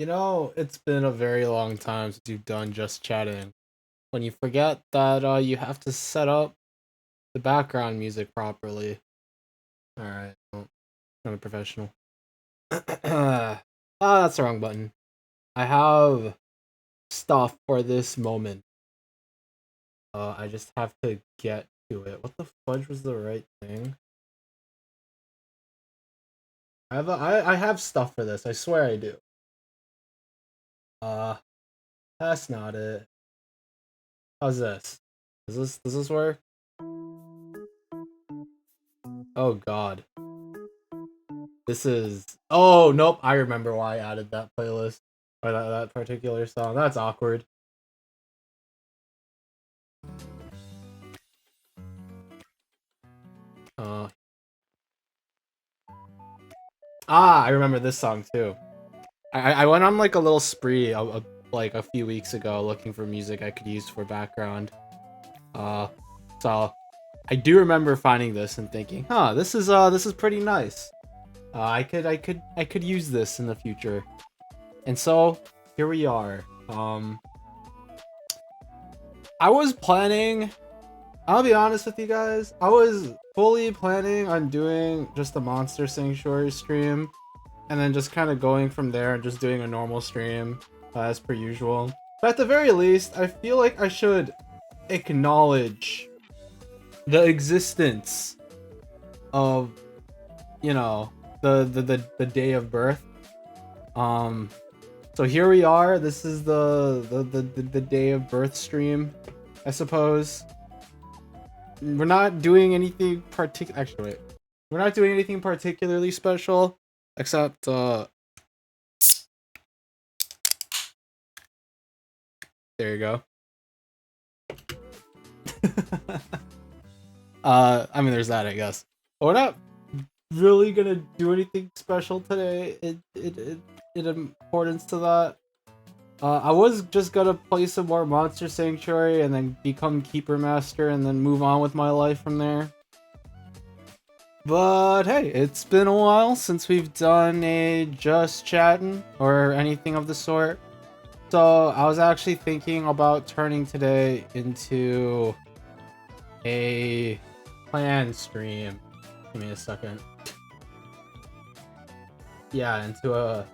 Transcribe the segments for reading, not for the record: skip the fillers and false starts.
You know, it's been a very long time since you've done just chatting. When you forget that you have to set up the background music properly. Alright, well, I'm a professional. That's the wrong button. I have stuff for this moment. I just have to get to it. What the fudge was the right thing? I have stuff for this. I swear I do. Uh, that's not it. How's this? Does this work? Oh God. This is. Oh nope. I remember why I added that playlist or that particular song. That's awkward. Uh. I remember this song too. I went on like a little spree like a few weeks ago looking for music I could use for background. Uh. So I do remember finding this and thinking, huh, this is pretty nice. I could use this in the future. And so here we are. I was planning. I'll be honest with you guys. I was fully planning on doing just a Monster Sanctuary stream, and then just kind of going from there and just doing a normal stream as per usual. But at the very least, I feel like I should acknowledge the existence of, you know, the day of birth. Um, so here we are. This is the day of birth stream, I suppose. We're not doing anything particular. Actually, wait. We're not doing anything particularly special, except there you go. I mean, there's that, I guess. But we're not really gonna do anything special today. In importance to that. I was just gonna play some more Monster Sanctuary and then become Keeper Master and then move on with my life from there. But hey, it's been a while since we've done a just chatting or anything of the sort. So I was actually thinking about turning today into a plan stream. Give me a second. Yeah, into a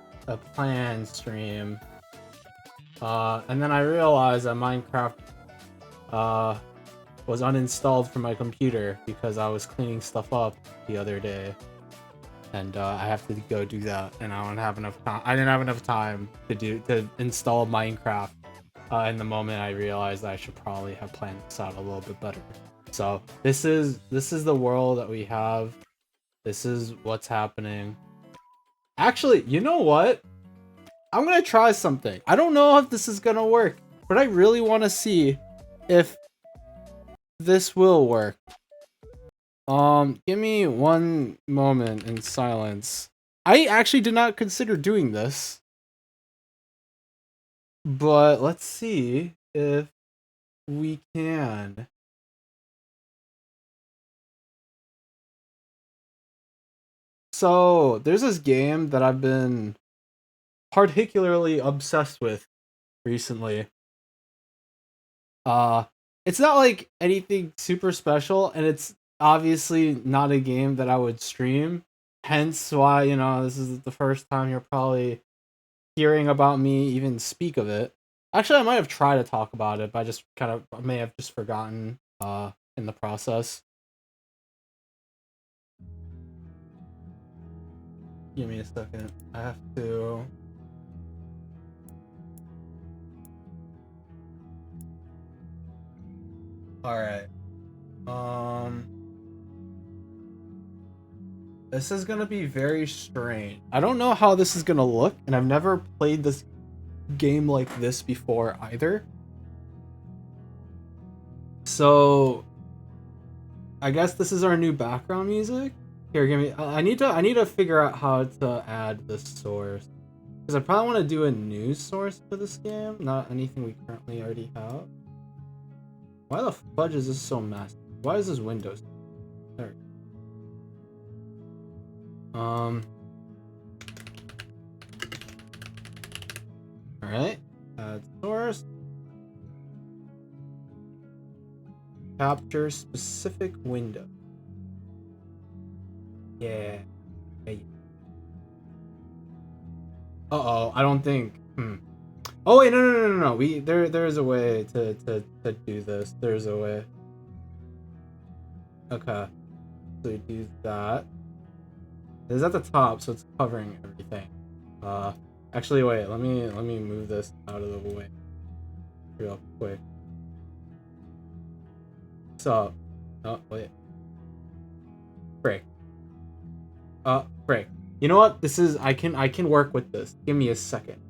plan stream. And then I realized that Minecraft was uninstalled from my computer because I was cleaning stuff up the other day, and I have to go do that, and I don't have enough time. I didn't have enough time to install Minecraft. In the moment, I realized I should probably have planned this out a little bit better. So this is the world that we have. This is what's happening. Actually, you know what? I'm gonna try something. I don't know if this is gonna work, but I really want to see if this will work. Give me one moment in silence. I actually did not consider doing this, but let's see if we can. So, there's this game that I've been particularly obsessed with recently. Uh, it's not like anything super special, and it's obviously not a game that I would stream. Hence why, this is the first time you're probably hearing about me even speak of it. Actually, I might have tried to talk about it, but I just kind of may have just forgotten in the process. Give me a second. I have to. All right. Um. This is gonna be very strange. I don't know how this is gonna look, and I've never played this game like this before either. So, I guess this is our new background music. Here, give me. I need to figure out how to add the source, because I probably want to do a news source for this game, not anything we currently already have. Why the fudge is this so massive? Why is this Windows? There. Um. Alright. Add source. Capture specific window. Yeah. Hey. Uh-oh, I don't think. Oh wait, no. There's a way to do this. There's a way. Okay. So we do that. It's at the top, so it's covering everything. Actually wait, let me move this out of the way real quick. So, oh wait. Break. Break. You know what? This is I can work with this. Give me a second.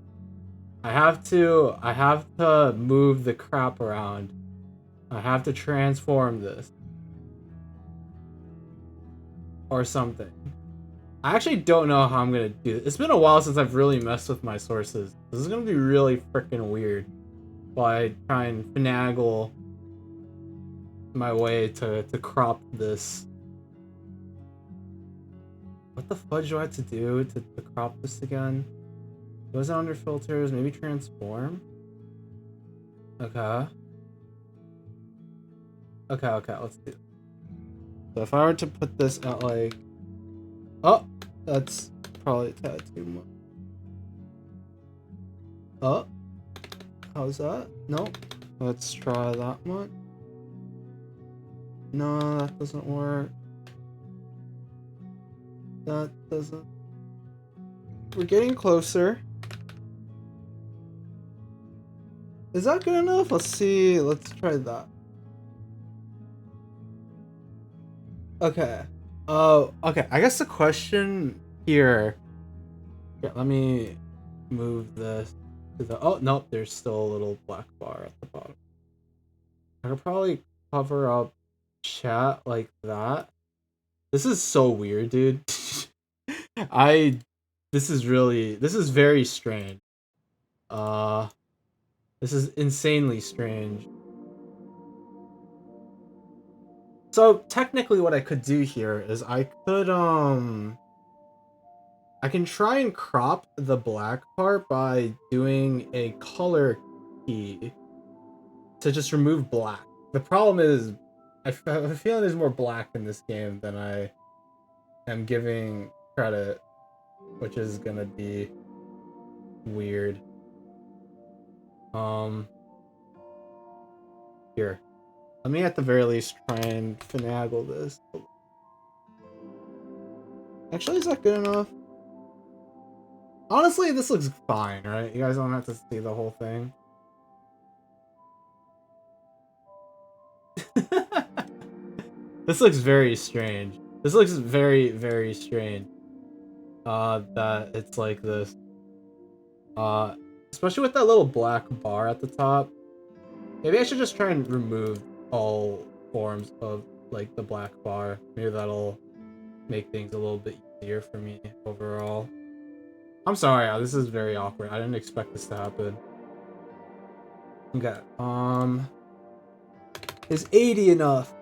I have to move the crap around. I have to transform this. Or something. I actually don't know how I'm gonna do this. It's been a while since I've really messed with my sources. This is gonna be really freaking weird while I try and finagle my way to crop this. What the fudge do I have to do to crop this again? Goes under filters, maybe transform? Okay. Okay, let's do it. So if I were to put this at like... Oh! That's probably a tad too much. Oh! How's that? Nope. Let's try that one. No, that doesn't work. That doesn't... We're getting closer. Is that good enough? Let's see. Let's try that. Okay. Okay. I guess the question here... Yeah, let me move this to the... Oh, nope. There's still a little black bar at the bottom. I could probably cover up chat like that. This is so weird, dude. This is very strange. This is insanely strange. So technically what I could do here is I can try and crop the black part by doing a color key to just remove black. The problem is I have a feeling there's more black in this game than I am giving credit, which is gonna be weird. Here. Let me at the very least try and finagle this. Actually, is that good enough? Honestly, this looks fine, right? You guys don't have to see the whole thing. This looks very strange. This looks very, very strange. That it's like this. Especially with that little black bar at the top. Maybe I should just try and remove all forms of, like, the black bar. Maybe that'll make things a little bit easier for me overall. I'm sorry, this is very awkward. I didn't expect this to happen. Okay, is 80 enough?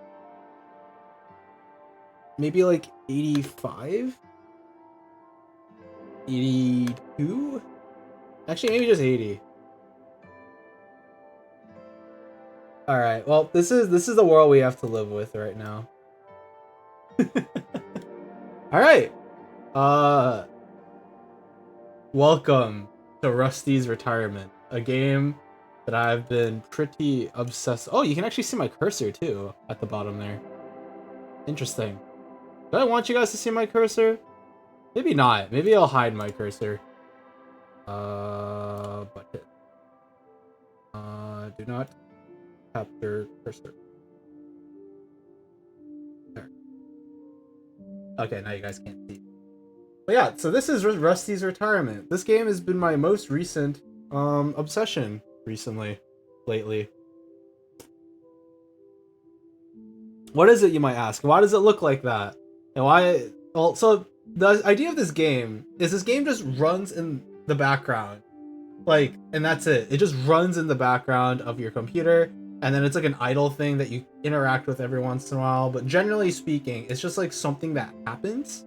Maybe like 85? 82? Actually, maybe just 80. Alright, well, this is the world we have to live with right now. Alright. Welcome to Rusty's Retirement, a game that I've been pretty obsessed... Oh, you can actually see my cursor, too, at the bottom there. Interesting. Do I want you guys to see my cursor? Maybe not. Maybe I'll hide my cursor. But... do not capture cursor. There. Okay, now you guys can't see. But yeah, so this is Rusty's Retirement. This game has been my most recent obsession lately. What is it, you might ask? Why does it look like that? And why? Well, so the idea of this game is this game just runs in the background, like, and that's it. It just runs in the background of your computer, and then it's like an idle thing that you interact with every once in a while. But generally speaking, it's just like something that happens,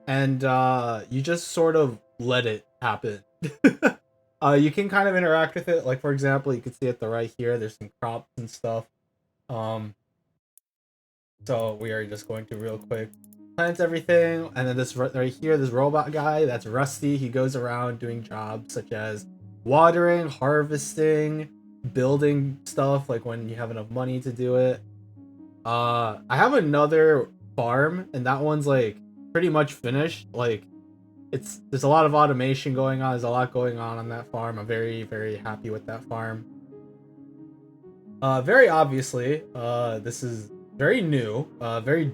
and you just sort of let it happen. You can kind of interact with it. Like for example, you can see at the right here, there's some crops and stuff. Um, so we are just going to real quick plant everything, and then this right here, this robot guy, that's Rusty. He goes around doing jobs such as watering, harvesting, building stuff. Like when you have enough money to do it. I have another farm, and that one's like pretty much finished. Like there's a lot of automation going on. There's a lot going on that farm. I'm very, very happy with that farm. Very obviously, this is very new. Very,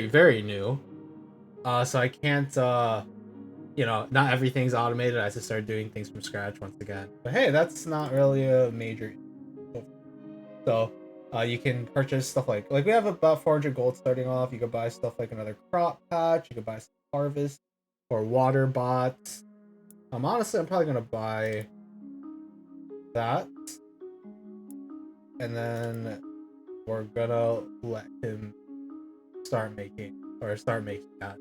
very new. So I can't, not everything's automated. I have to start doing things from scratch once again. But hey, that's not really a major. So, you can purchase stuff like we have about 400 gold starting off. You could buy stuff like another crop patch. You could buy some harvest or water bots. Honestly, I'm probably gonna buy that, and then we're gonna let him start making that.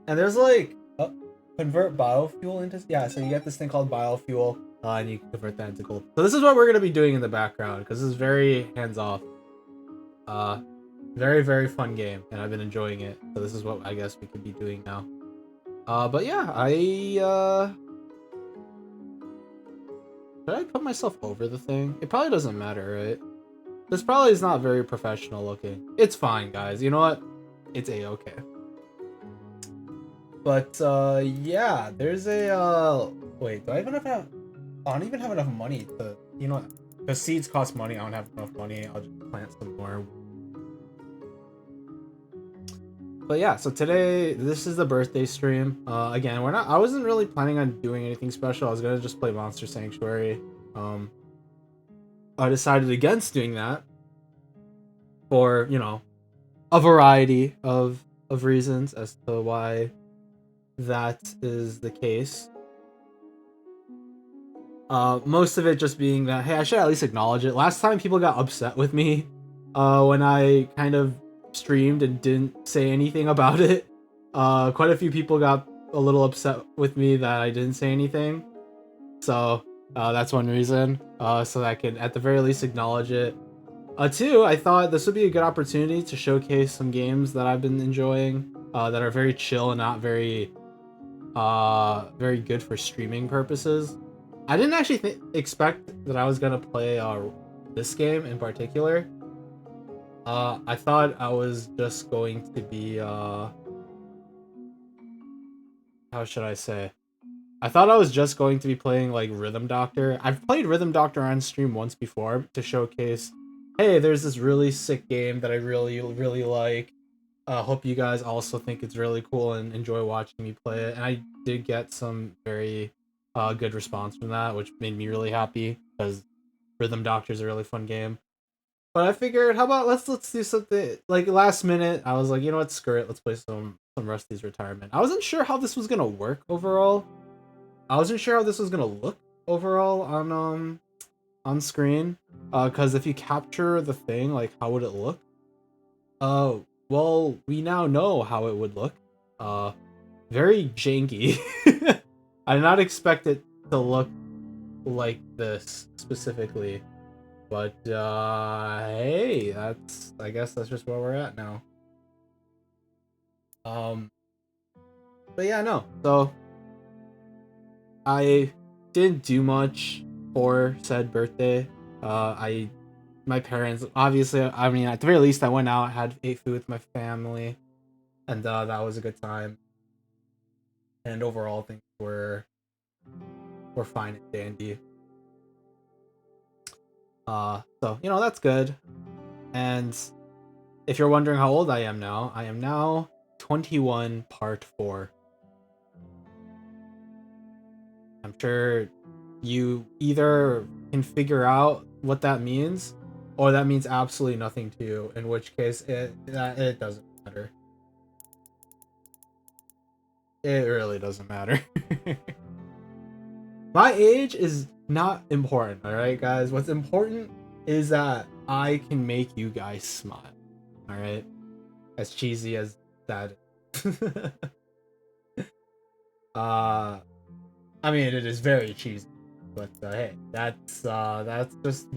And there's like convert biofuel into so you get this thing called biofuel, and you can convert that into gold. So this is what we're gonna be doing in the background because this is very hands off. Very, very fun game, and I've been enjoying it. So this is what I guess we could be doing now. But yeah, should I put myself over the thing? It probably doesn't matter, right? This probably is not very professional looking. It's fine, guys. You know what? It's a-okay. But yeah, there's a wait, do I even have I don't even have enough money to, you know, the seeds cost money. I don't have enough money. I'll just plant some more. But yeah, so today this is the birthday stream. Again, I wasn't really planning on doing anything special. I was gonna just play Monster Sanctuary. I decided against doing that for, a variety of reasons as to why that is the case. Most of it just being that, hey, I should at least acknowledge it. Last time people got upset with me when I kind of streamed and didn't say anything about it. Quite a few people got a little upset with me that I didn't say anything. So that's one reason. So that I can at the very least acknowledge it. Two, I thought this would be a good opportunity to showcase some games that I've been enjoying that are very chill and not very very good for streaming purposes. I didn't actually expect that I was gonna play this game in particular. I thought I was just going to be how should I say? I thought I was just going to be playing like Rhythm Doctor. I've played Rhythm Doctor on stream once before to showcase, hey, there's this really sick game that I really, really like. Hope you guys also think it's really cool and enjoy watching me play it. And I did get some very good response from that, which made me really happy because Rhythm Doctor is a really fun game. But I figured, how about let's do something like last minute. I was like, you know what, screw it, let's play some Rusty's Retirement. I wasn't sure how this was gonna work overall. I wasn't sure how this was gonna look overall on screen. Because if you capture the thing, like how would it look? Well, we now know how it would look. Very janky. I did not expect it to look like this specifically. But hey, I guess that's just where we're at now. But yeah, no. So I didn't do much for said birthday. My parents, obviously, I mean, at the very least, I went out, ate food with my family, and that was a good time. And overall, things were fine and dandy. So that's good. And if you're wondering how old I am now 21 part 4. I'm sure you either can figure out what that means, or that means absolutely nothing to you, in which case it doesn't matter. It really doesn't matter. My age is not important, alright, guys? What's important is that I can make you guys smile, alright? As cheesy as that is. I mean, it is very cheesy, but hey, that's just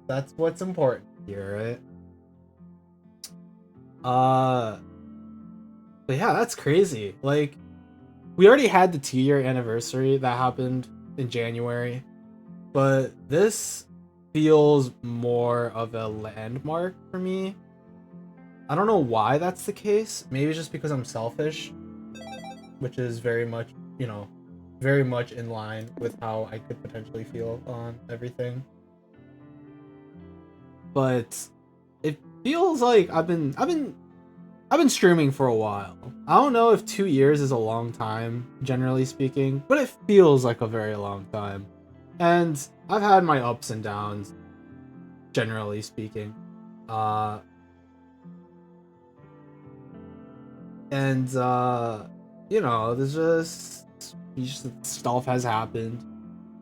that's what's important here, right? But yeah, that's crazy. Like, we already had the 2-year anniversary that happened in January, but this feels more of a landmark for me. I don't know why that's the case. Maybe just because I'm selfish, which is very much, very much in line with how I could potentially feel on everything. But it feels like I've been streaming for a while. I don't know if 2 years is a long time, generally speaking, but it feels like a very long time. And I've had my ups and downs, generally speaking. And there's just stuff has happened.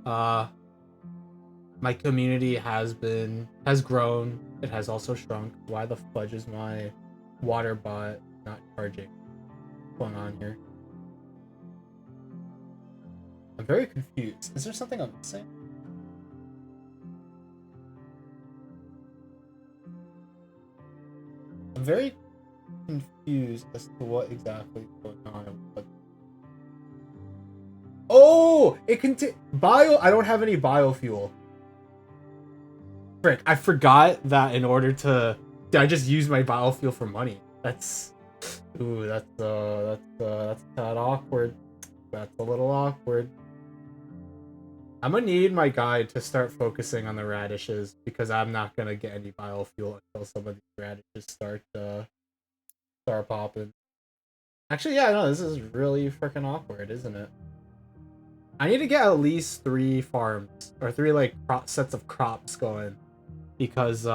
My community has grown. It has also shrunk. Why the fudge is my water bot not charging? What's going on here? I'm very confused. Is there something I'm missing? I'm very confused as to what exactly is going on. Oh, it can bio. I don't have any biofuel. Frick, I forgot that in order to, I just use my biofuel for money. That's, ooh, that's kind of awkward. That's a little awkward. I'm gonna need my guide to start focusing on the radishes because I'm not gonna get any biofuel until some of these radishes start popping. Actually, yeah, no, this is really freaking awkward, isn't it? I need to get at least 3 farms or 3 like sets of crops going, because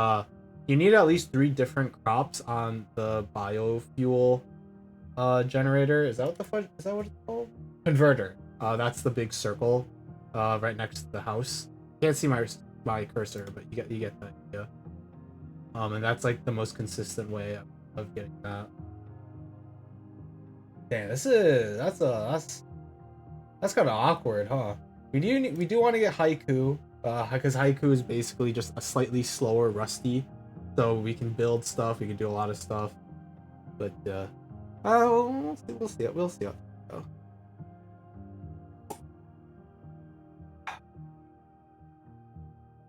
you need at least 3 different crops on the biofuel generator. Is that what is that what it's called? Converter. That's the big circle right next to the house. Can't see my cursor, but you get that idea. And that's like the most consistent way of getting that. Damn, that's kind of awkward, huh? We do want to get Haiku, because Haiku is basically just a slightly slower Rusty, so we can build stuff. We can do a lot of stuff, but we'll see it. We'll see it.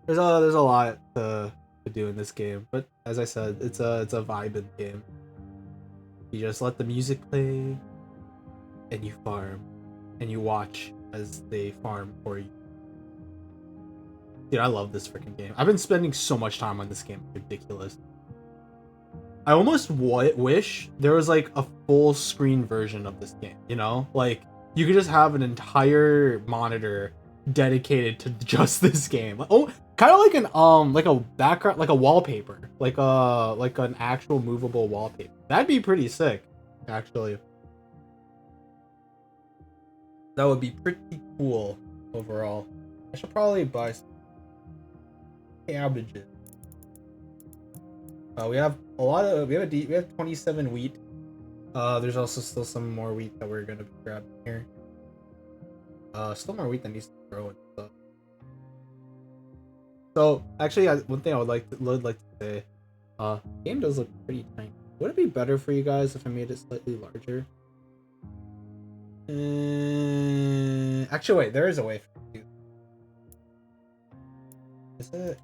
There's a lot to do in this game, but as I said, it's a vibing game. You just let the music play, and you farm, and you watch as they farm for you. Dude, I love this freaking game. I've been spending so much time on this game. It's ridiculous. I almost wish there was like a full screen version of this game, Like, you could just have an entire monitor dedicated to just this game. Oh, kind of like a background, like a wallpaper, like an actual movable wallpaper. That'd be pretty sick, actually. That would be pretty cool overall. I should probably buy some cabbages. We have we have 27 wheat. There's also still some more wheat that we're gonna be grabbing here. Still more wheat that needs to grow and stuff. So actually, one thing I would like to say, the game does look pretty tiny. Would it be better for you guys if I made it slightly larger? Actually, wait, there is a way for you. Is it?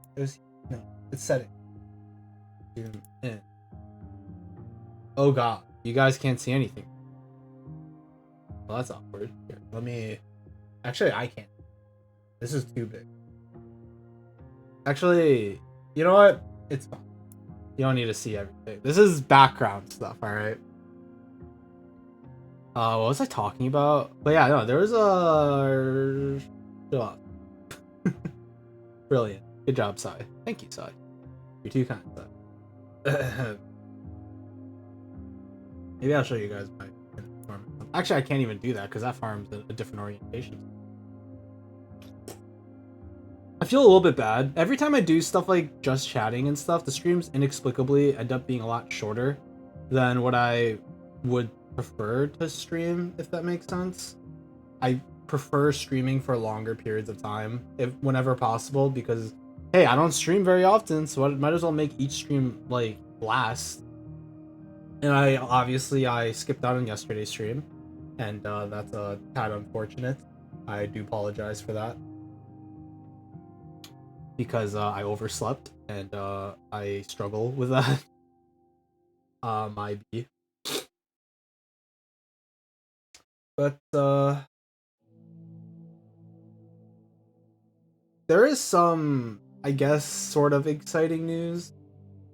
No, it's setting. Zoom in. Oh god, you guys can't see anything. Well, that's awkward. Here, let me. Actually, I can't. This is too big. Actually, you know what? It's fine. You don't need to see everything. This is background stuff, alright? What was I talking about? But yeah, no, there was a... Brilliant. Good job, Sai. Thank you, Sai. You're too kind, Sai. Maybe I'll show you guys my farm. Actually, I can't even do that because that farm's a different orientation. I feel a little bit bad. Every time I do stuff like just chatting and stuff, the streams inexplicably end up being a lot shorter than what I would prefer to stream, if that makes sense. I prefer streaming for longer periods of time, if whenever possible, because hey, I don't stream very often, so I might as well make each stream like last. And I skipped out on yesterday's stream, and that's a tad unfortunate. I do apologize for that because I overslept and I struggle with that. My B. But there is some, I guess, sort of exciting news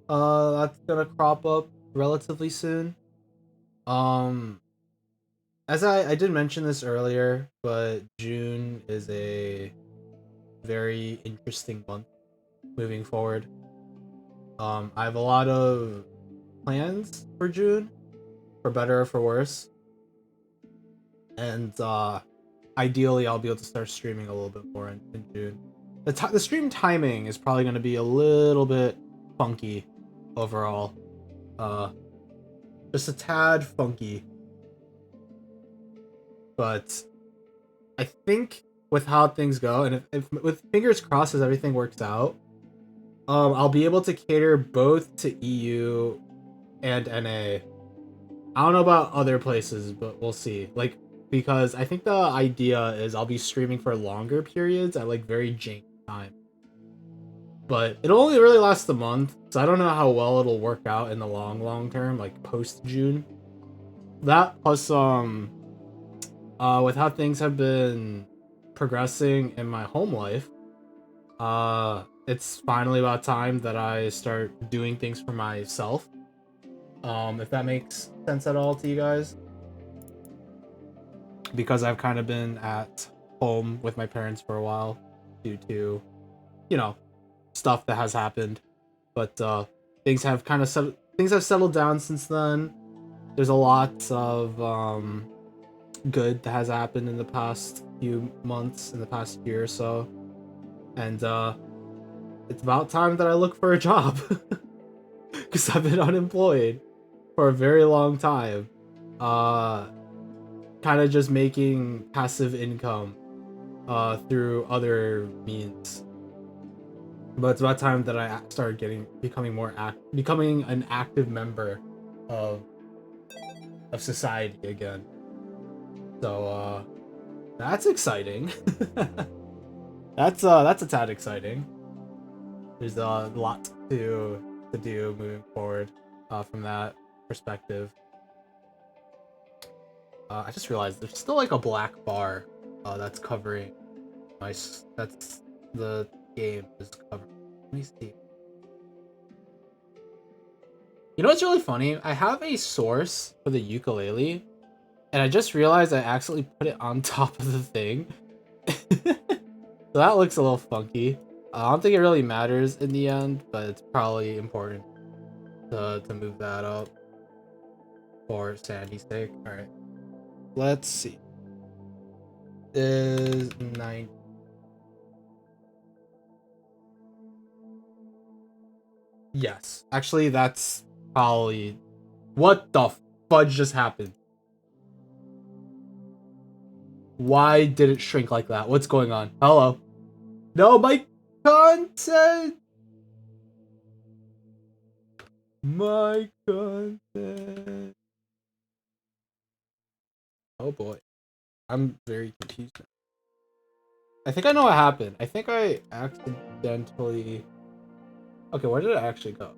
that's gonna crop up relatively soon. Um, as I did mention this earlier, but June is a very interesting month moving forward. I have a lot of plans for June, for better or for worse, and ideally I'll be able to start streaming a little bit more in June. The stream timing is probably going to be a little bit funky overall. Uh, just a tad funky, but I think with how things go, and if with fingers crossed as everything works out, I'll be able to cater both to EU and NA. I don't know about other places, but we'll see. Like, because I think the idea is I'll be streaming for longer periods at like very jank time. But it'll only really last a month, so I don't know how well it'll work out in the long term, like post June. That plus with how things have been progressing in my home life, it's finally about time that I start doing things for myself. If that makes sense at all to you guys. Because I've kind of been at home with my parents for a while due to, you know, stuff that has happened. But things have kind of things have settled down since then. There's a lot of good that has happened in the past few months, in the past year or so, and it's about time that I look for a job because I've been unemployed for a very long time. Kind of just making passive income through other means. But it's about time that I started becoming an active member of society again. So that's exciting. That's a tad exciting. There's a lot to do moving forward from that perspective. I just realized there's still like a black bar that's covering that's the game is covering. Let me see. You know what's really funny? I have a source for the ukulele, and I just realized I accidentally put it on top of the thing. So that looks a little funky. I don't think it really matters in the end, but it's probably important to move that up for Sandy's sake. Alright. Let's see. Is 9. Yes. Actually, that's probably... What the fudge just happened? Why did it shrink like that? What's going on? Hello? No, my content! My content. Oh boy. I'm very confused. I think I know what happened. I think I accidentally... Okay, where did it actually go?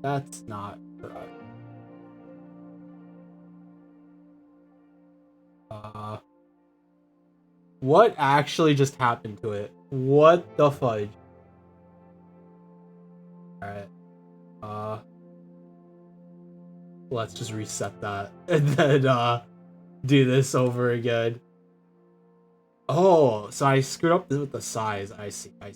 That's not correct. What actually just happened to it? What the fudge? Alright. Let's just reset that and then do this over again. Oh, so I screwed up with the size. I see. I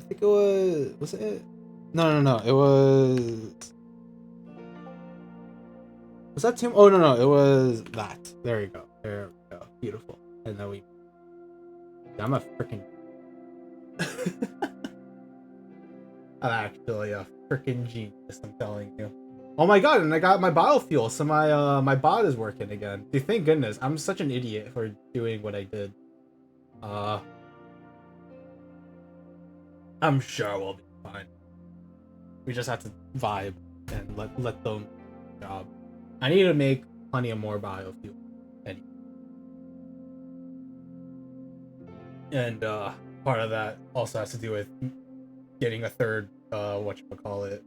think it was it? No, it was Was that Tim? Oh no, it was that. There you go. There we go. Beautiful. And then I'm a freaking. I'm actually a freaking genius. I'm telling you. Oh my god! And I got my biofuel, so my bot is working again. Dude, thank goodness. I'm such an idiot for doing what I did. I'm sure we'll be fine. We just have to vibe and let them job. I need to make plenty of more biofuel. And part of that also has to do with getting a third whatchamacallit.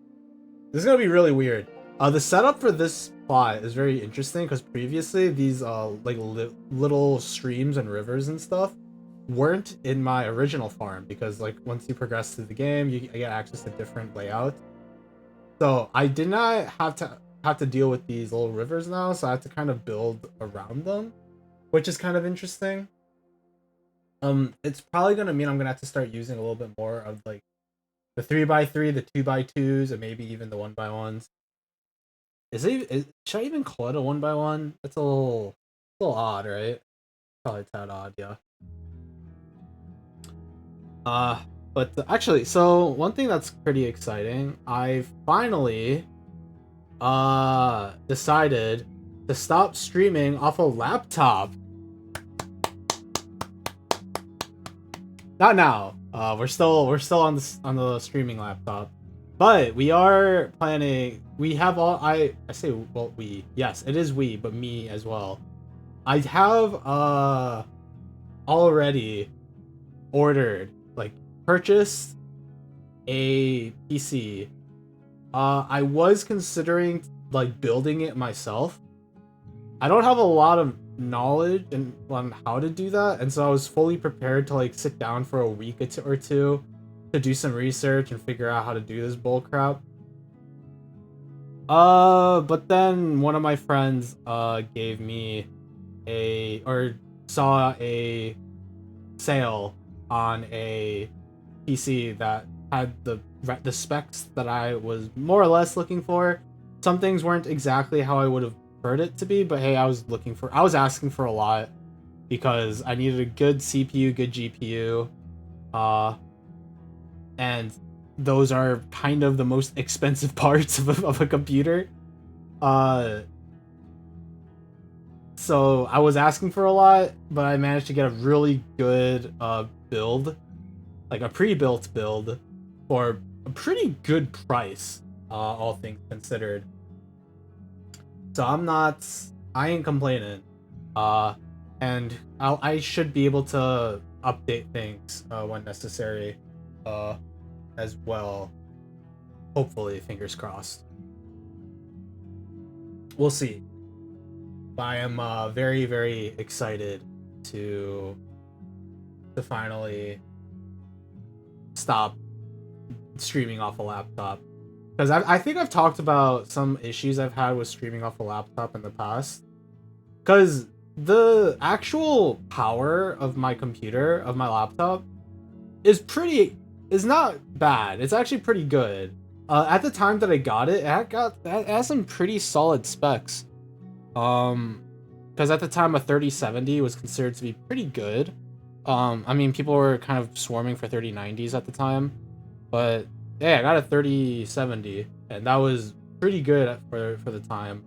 This is gonna be really weird. The setup for this plot is very interesting because previously these little streams and rivers and stuff weren't in my original farm because like once you progress through the game you get access to different layouts. So I did not have to deal with these little rivers now, so I have to kind of build around them, which is kind of interesting. It's probably gonna mean I'm gonna have to start using a little bit more of like the 3x3, the 2x2s, and maybe even the 1x1s. Should I even call it a 1x1? That's a little odd, right? Probably a tad odd, yeah. But actually, so one thing that's pretty exciting, I finally decided to stop streaming off a laptop. Not now. We're still on the streaming laptop, but we are planning. We have all. I say well we. Yes, it is we, but me as well. I have already ordered, like purchased a PC. I was considering like building it myself. I don't have a lot of knowledge on how to do that, and so I was fully prepared to like sit down for a week or two to do some research and figure out how to do this bull crap. But then one of my friends gave me saw a sale on a PC that had the specs that I was more or less looking for. Some things weren't exactly how I would have preferred it to be, but hey, I was asking for a lot because I needed a good CPU, good GPU, and those are kind of the most expensive parts of a computer. So I was asking for a lot, but I managed to get a really good build, like a pre-built build, for a pretty good price, all things considered. So I ain't complaining. And I should be able to update things when necessary, as well. Hopefully, fingers crossed. We'll see. But I am very, very excited to finally stop streaming off a laptop, because I think I've talked about some issues I've had with streaming off a laptop in the past. Because the actual power of my computer, of my laptop, is not bad. It's actually pretty good. At the time that I got it, it has some pretty solid specs. Because at the time a 3070 was considered to be pretty good. I mean, people were kind of swarming for 3090s at the time, but yeah, I got a 3070, and that was pretty good for the time.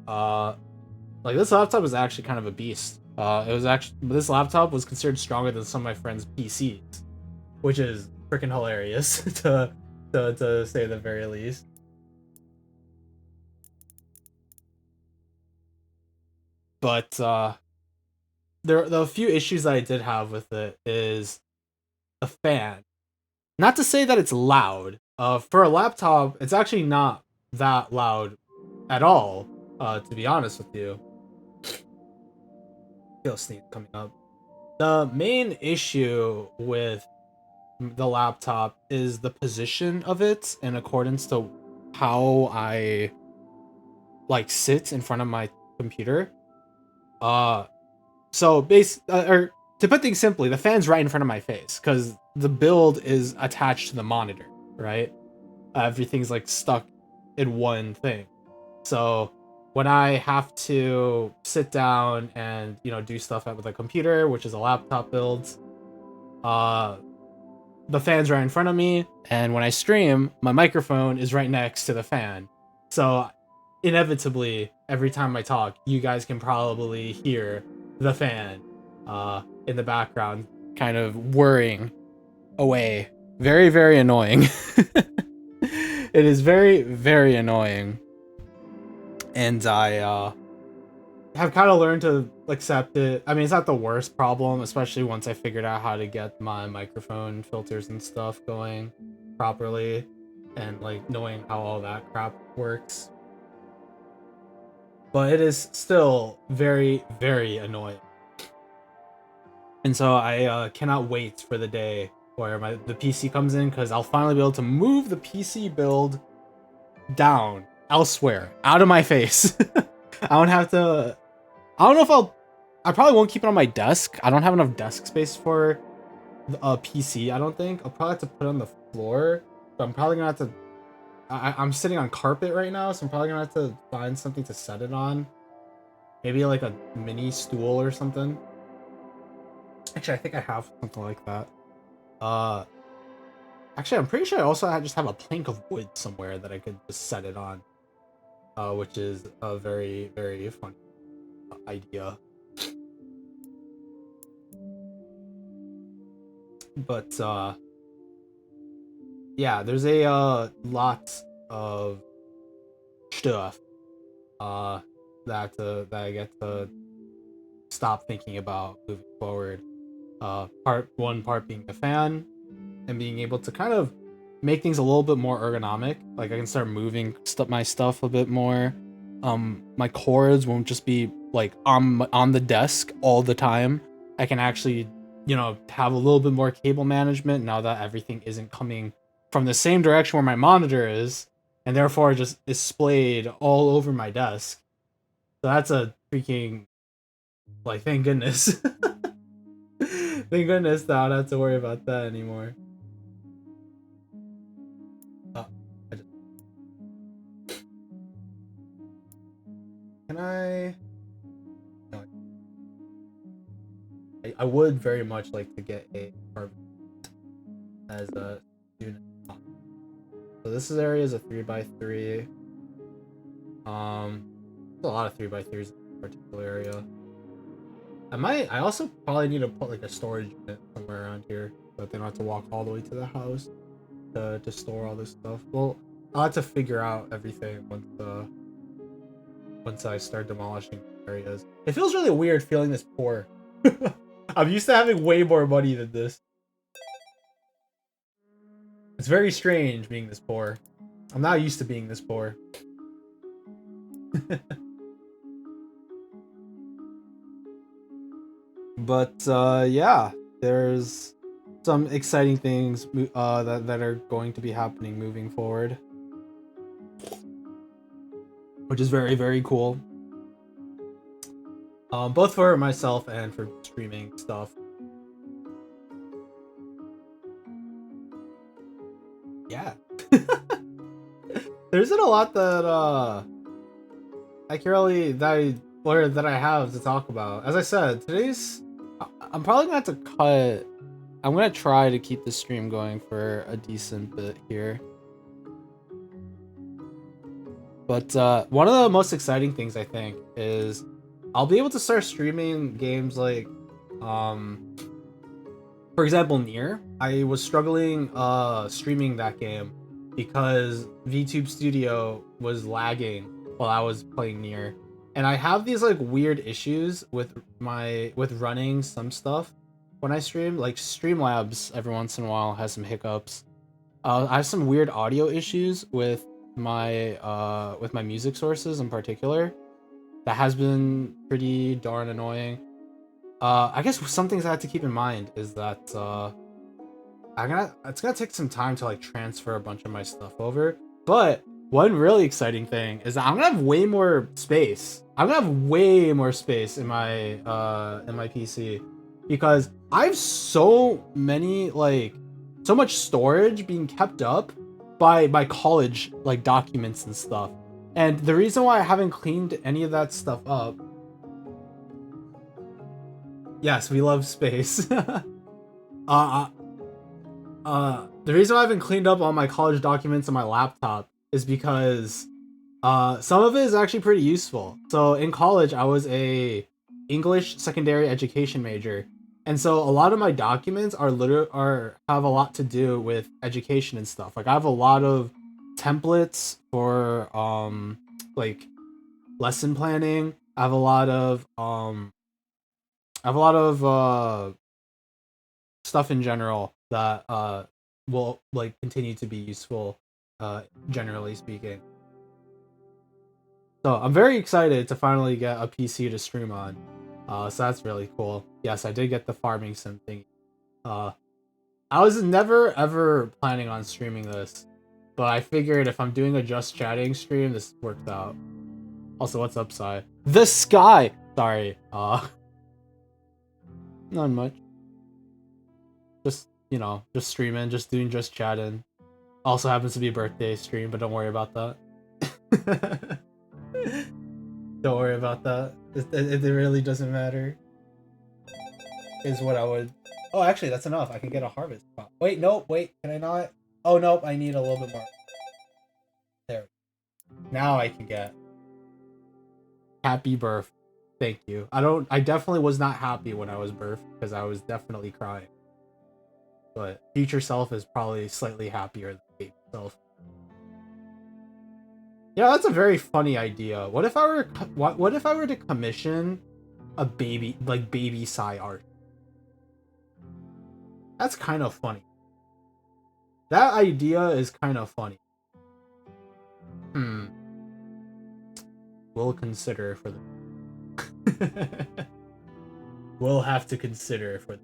Like this laptop was actually kind of a beast. This laptop was considered stronger than some of my friends' PCs, which is freaking hilarious to say the very least. But the few issues that I did have with it is the fan. Not to say that it's loud. For a laptop, it's actually not that loud at all. To be honest with you. Feel a sneeze coming up. The main issue with the laptop is the position of it in accordance to how I like sit in front of my computer. So or to put things simply, the fan's right in front of my face because the build is attached to the monitor, right? Everything's like stuck in one thing. So when I have to sit down and do stuff with a computer, which is a laptop build, the fan's right in front of me, and when I stream, my microphone is right next to the fan. So inevitably, every time I talk, you guys can probably hear the fan in the background kind of whirring away. Very, very annoying. It is very, very annoying. And I have kind of learned to accept it. I mean, it's not the worst problem, especially once I figured out how to get my microphone filters and stuff going properly and like knowing how all that crap works. But it is still very, very annoying. And so I cannot wait for the day where the PC comes in, because I'll finally be able to move the PC build down elsewhere, out of my face. I don't have to. I don't know if I probably won't keep it on my desk. I don't have enough desk space for a PC, I don't think. I'll probably have to put it on the floor. But I'm probably gonna have to. I'm sitting on carpet right now, so I'm probably gonna have to find something to set it on. Maybe like a mini stool or something. Actually, I think I have something like that. Actually, I'm pretty sure I also just have a plank of wood somewhere that I could just set it on. Which is a very, very fun idea. But yeah, there's a lot of stuff that I get to stop thinking about moving forward. Part being the fan and being able to kind of make things a little bit more ergonomic. Like I can start moving my stuff a bit more. My cords won't just be like on the desk all the time. I can actually, have a little bit more cable management now that everything isn't coming from the same direction where my monitor is, and therefore just is splayed all over my desk. So that's a freaking, like, thank goodness. Thank goodness that I don't have to worry about that anymore. Can I? No. I would very much like to get a carbon as a unit. So this area is a 3x3. There's a lot of 3x3s in this particular area. I also probably need to put like a storage unit somewhere around here so that they don't have to walk all the way to the house to store all this stuff. Well, I'll have to figure out everything once I start demolishing areas. It feels really weird feeling this poor. I'm used to having way more money than this. It's very strange being this poor. I'm not used to being this poor. But yeah, there's some exciting things that are going to be happening moving forward, which is very, very cool. Both for myself and for streaming stuff. Yeah. There isn't a lot that that I have to talk about. As I said, I'm probably gonna have to cut. I'm gonna try to keep the stream going for a decent bit here. But one of the most exciting things I think is I'll be able to start streaming games like, for example, Nier. I was struggling streaming that game because VTube Studio was lagging while I was playing Nier. And I have these like weird issues with running some stuff when I stream. Like Streamlabs every once in a while has some hiccups. I have some weird audio issues with my music sources in particular. That has been pretty darn annoying. I guess some things I have to keep in mind is that it's gonna take some time to like transfer a bunch of my stuff over. But one really exciting thing is that I'm gonna have way more space. I'm gonna have way more space in my PC because I have so much storage being kept up by college like documents and stuff. And the reason why I haven't cleaned any of that stuff up... Yes, we love space. The reason why I haven't cleaned up all my college documents on my laptop is because some of it is actually pretty useful. So in college, I was a English secondary education major, and so a lot of my documents have a lot to do with education and stuff. Like I have a lot of templates for like lesson planning. I have a lot of stuff in general that will like continue to be useful, generally speaking. So I'm very excited to finally get a PC to stream on. So that's really cool. Yes, I did get the farming sim thing. I was never ever planning on streaming this, but I figured if I'm doing a just chatting stream, this worked out. Also, what's up, Sai? The sky. Sorry. Not much. Just just streaming, just doing just chatting. Also happens to be a birthday stream, but don't worry about that. Don't worry about that. It really doesn't matter. Is what I would... Oh, actually, that's enough. I can get a harvest crop. Wait, nope, wait, can I not? Oh, nope, I need a little bit more. There. Now I can get... Happy birth. Thank you. I definitely was not happy when I was birthed, because I was definitely crying. But future self is probably slightly happier than baby self. Yeah, that's a very funny idea. What if I were to commission a baby Sai art? That's kind of funny. That idea is kind of funny. We'll consider for the... We'll have to consider for the...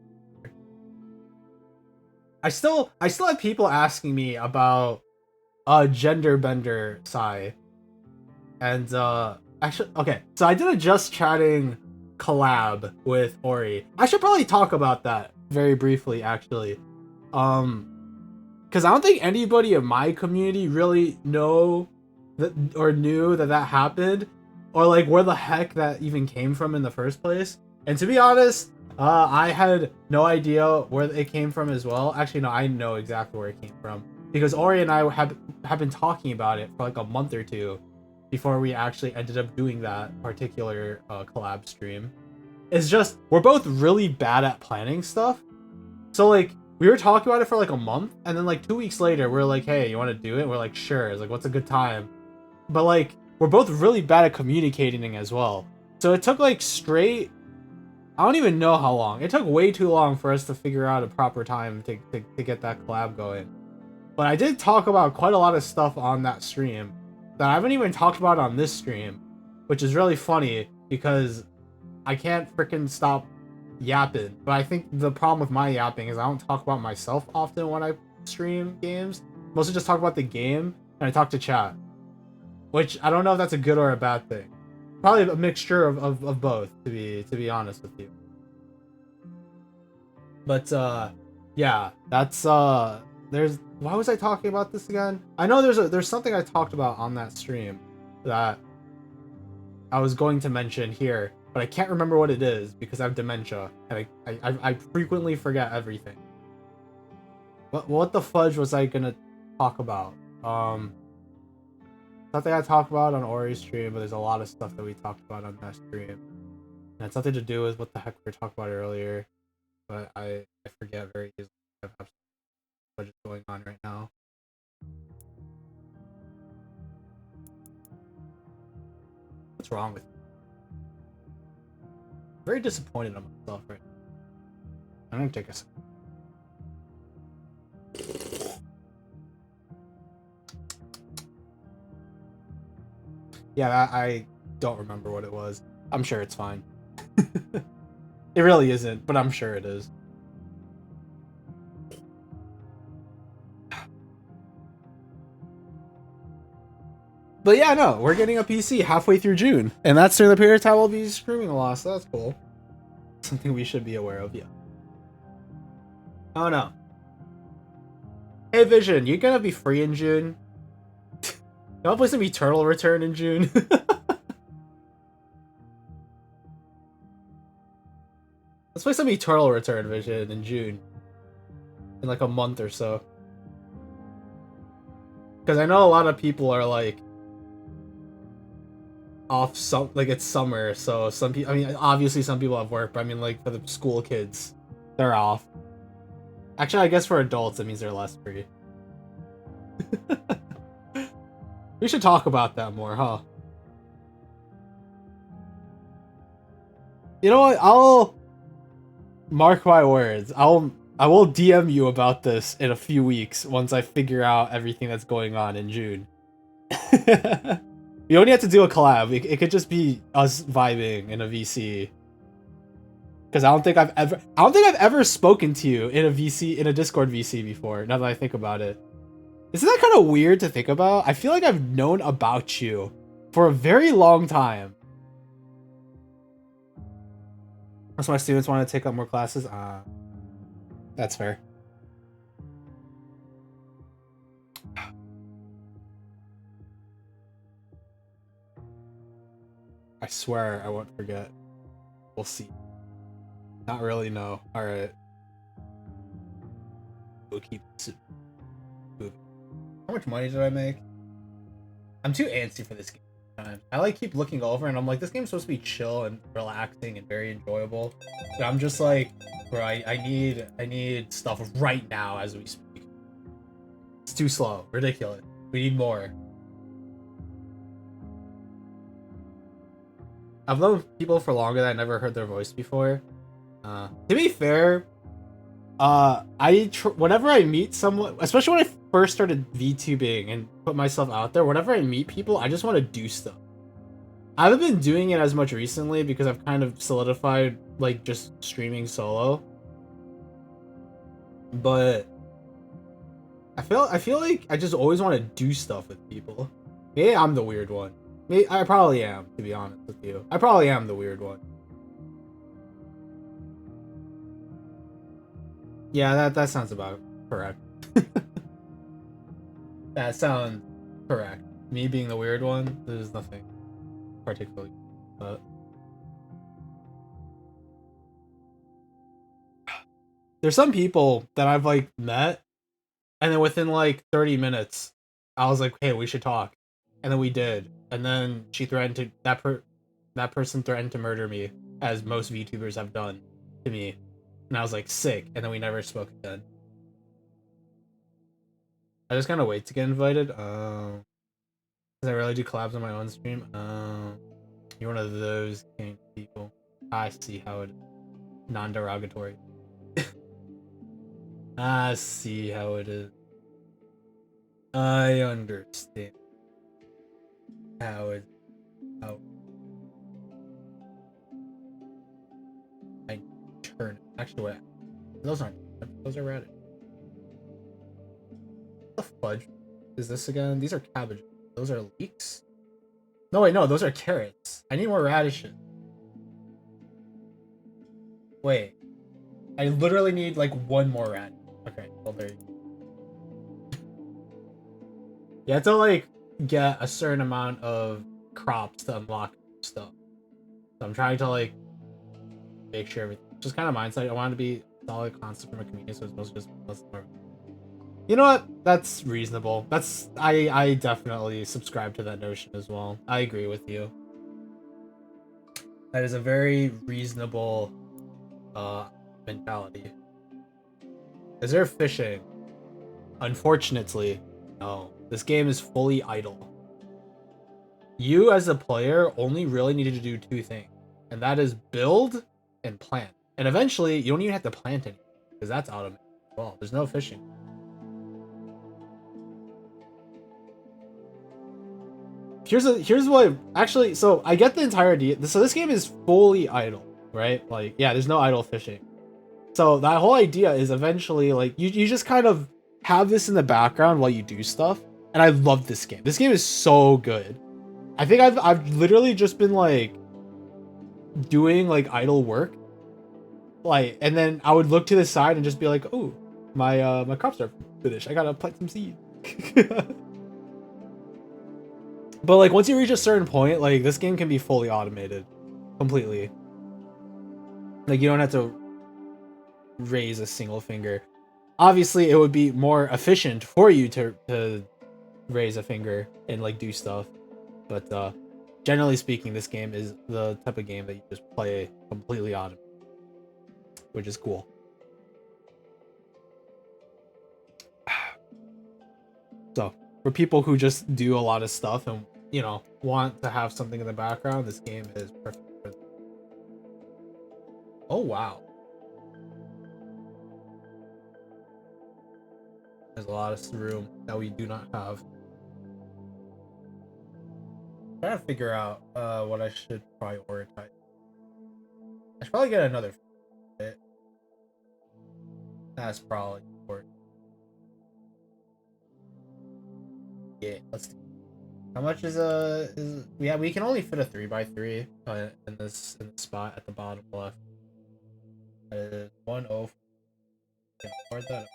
I still have people asking me about gender bender Sai. And actually, okay, so I did a just chatting collab with Ori. I should probably talk about that very briefly, actually. Because I don't think anybody in my community really knew that happened, or like where the heck that even came from in the first place. And to be honest, I had no idea where it came from as well. Actually, no, I know exactly where it came from, because Ori and I have been talking about it for like a month or two before we actually ended up doing that particular collab stream. It's just, we're both really bad at planning stuff. So like, we were talking about it for like a month, and then like 2 weeks later, we're like, hey, you want to do it? We're like, sure. It's like, what's a good time? But like, we're both really bad at communicating as well. So it took like straight... I don't even know how long. It took way too long for us to figure out a proper time to get that collab going. But I did talk about quite a lot of stuff on that stream that I haven't even talked about on this stream, which is really funny because I can't freaking stop yapping. But I think the problem with my yapping is I don't talk about myself often when I stream games. Mostly just talk about the game, and I talk to chat. Which, I don't know if that's a good or a bad thing. Probably a mixture of both, to be honest with you. But, yeah, that's, there's... Why was I talking about this again? I know there's something I talked about on that stream that I was going to mention here, but I can't remember what it is because I have dementia, and I frequently forget everything. What the fudge was I gonna talk about? Something I talked about on Ori's stream, but there's a lot of stuff that we talked about on that stream. And it's nothing to do with what the heck we were talking about earlier, but I forget very easily. I have what is going on right now. What's wrong with me? I'm very disappointed in myself right now. I'm gonna take a second. Yeah, I don't remember what it was. I'm sure it's fine. It really isn't, but I'm sure it is. But yeah, no, we're getting a PC halfway through June, and that's during the period of time we'll be streaming a lot, so that's cool. Something we should be aware of, yeah. Oh no. Hey Vision, you gonna be free in June? I'll play some Eternal Return in June. Let's play some Eternal Return Vision in June. In like a month or so. Because I know a lot of people are like off like it's summer, so some people, I mean, obviously some people have work, but I mean, like, for the school kids, they're off. Actually, I guess for adults, it means they're less free. We should talk about that more, huh? You know what? I'll mark my words. I will DM you about this in a few weeks once I figure out everything that's going on in June. We only have to do a collab. It could just be us vibing in a VC. Because I don't think I've ever spoken to you in a VC, in a Discord VC before. Now that I think about it, isn't that kind of weird to think about? I feel like I've known about you for a very long time. That's why students want to take up more classes. That's fair. I swear I won't forget. We'll see. Not really, no. Alright. We'll keep moving. How much money did I make? I'm too antsy for this game. I like keep looking over and I'm like, this game's supposed to be chill and relaxing and very enjoyable. But I'm just like, bro, I need stuff right now as we speak. It's too slow. Ridiculous. We need more. I've known people for longer that I never heard their voice before. To be fair, whenever I meet someone, especially when I first started VTubing and put myself out there, whenever I meet people, I just want to do stuff. I haven't been doing it as much recently because I've kind of solidified like just streaming solo. But I feel like I just always want to do stuff with people. Maybe I'm the weird one. Maybe I probably am, to be honest with you. I probably am the weird one. Yeah, that sounds about correct. That sounds correct. Me being the weird one, there's nothing particularly. But there's some people that I've like met, and then within like 30 minutes, I was like, "Hey, we should talk," and then we did, and then she threatened to that person threatened to murder me, as most VTubers have done to me, and I was like, sick, and then we never spoke again. I just kind of wait to get invited. Because I really do collabs on my own stream. You're one of those kind of people. I see how it is. Non-derogatory. I see how it is. I understand how it. How I turn. Actually, wait. Those aren't. Those are radish. What the fudge is this again? These are cabbages. Those are leeks? No, wait, no, those are carrots. I need more radishes. Wait. I literally need like one more radish. Okay, well, there you go. You have to like get a certain amount of crops to unlock stuff. So I'm trying to like make sure everything. Just kind of mindset. I want to be solid constant from a community, so it's mostly just more. You know what? That's reasonable. I definitely subscribe to that notion as well. I agree with you. That is a very reasonable mentality. Is there fishing? Unfortunately, no. This game is fully idle. You as a player only really needed to do two things, and that is build and plant. And eventually, you don't even have to plant anything because that's automated as well. There's no fishing. Here's what actually, so I get the entire idea. So this game is fully idle, right? Like, yeah, there's no idle fishing. So that whole idea is eventually like you just kind of have this in the background while you do stuff. And I love this game. This game is so good. I think I've literally just been like doing like idle work. Like, and then I would look to the side and just be like, oh, my crops are finished. I gotta plant some seed. But like once you reach a certain point, like this game can be fully automated, completely. Like you don't have to raise a single finger. Obviously, it would be more efficient for you to raise a finger and like do stuff, but generally speaking, this game is the type of game that you just play completely automated, which is cool. So for people who just do a lot of stuff and want to have something in the background, this game is perfect for them. Oh wow, there's a lot of room that we do not have. I'm trying to figure out what I should prioritize. I should probably get another fit. That's probably important. Yeah, let's do. How much is yeah, we can only fit a 3x3 in this spot at the bottom left. 104. Where'd that?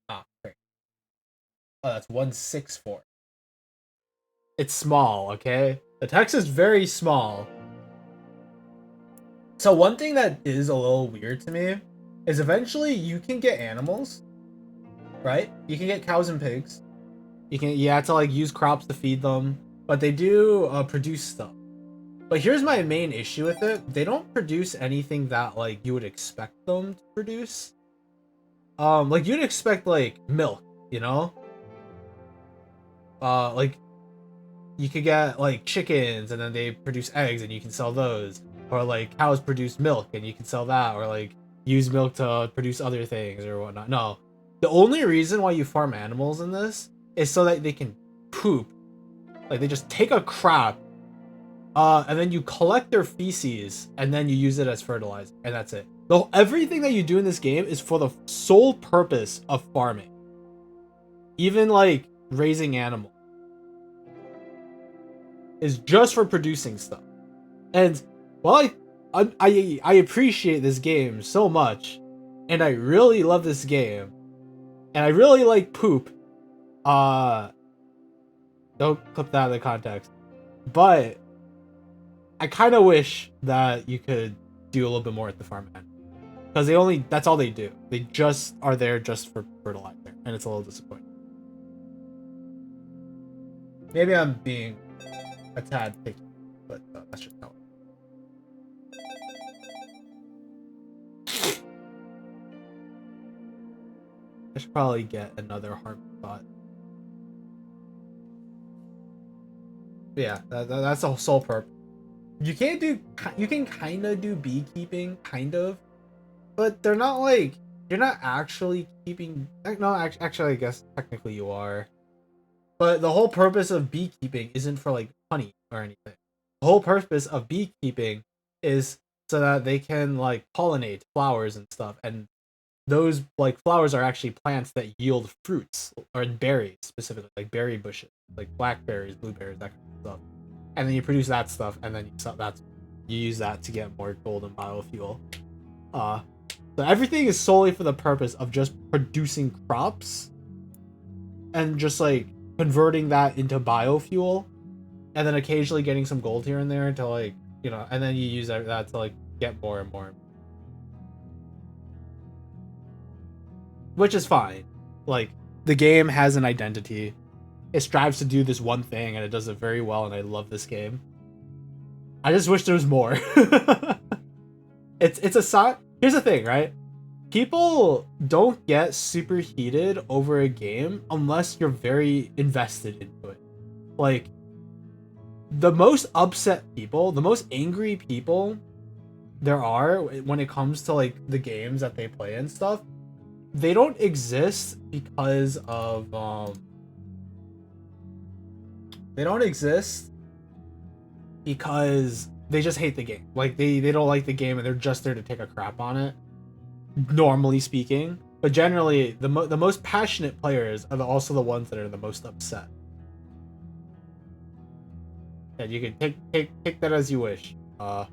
Ah, great. Oh, that's 164. It's small, okay? The text is very small. So one thing that is a little weird to me is eventually you can get animals, right? You can get cows and pigs. You have to like use crops to feed them, but they do produce stuff. But here's my main issue with it: they don't produce anything that like you would expect them to produce. Like you'd expect like milk, like you could get like chickens and then they produce eggs and you can sell those, or like cows produce milk and you can sell that, or like use milk to produce other things or whatnot. No, the only reason why you farm animals in this is so that they can poop. Like they just take a crap, and then you collect their feces and then you use it as fertilizer, and that's it. Everything that you do in this game is for the sole purpose of farming. Even like raising animals is just for producing stuff. And while I appreciate this game so much, and I really love this game, and I really like poop. Don't clip that out of the context. But I kind of wish that you could do a little bit more at the farm end, because that's all they do. They just are there just for fertilizer, and it's a little disappointing. Maybe I'm being a tad picky, but that's just how. I should probably get another harp spot. Yeah, that's the sole purpose. You can kind of do beekeeping, kind of, but they're not like, you're not actually keeping. No, actually, I guess technically you are. But the whole purpose of beekeeping isn't for like honey or anything. The whole purpose of beekeeping is so that they can like pollinate flowers and stuff, and those like flowers are actually plants that yield fruits or berries, specifically like berry bushes, like blackberries, blueberries, that kind of stuff. And then you produce that stuff, and then you use that to get more gold and biofuel. So everything is solely for the purpose of just producing crops and just like converting that into biofuel, and then occasionally getting some gold here and there to like, and then you use that to like get more and more, which is fine. Like the game has an identity. It strives to do this one thing and it does it very well, and I love this game. I just wish there was more. It's a sign. Here's the thing, right? People don't get super heated over a game unless you're very invested into it. Like the most upset people, the most angry people there are when it comes to like the games that they play and stuff, they don't exist because of they don't exist because they just hate the game. Like they don't like the game and they're just there to take a crap on it, normally speaking. But generally the most passionate players are also the ones that are the most upset. And you can take that as you wish. A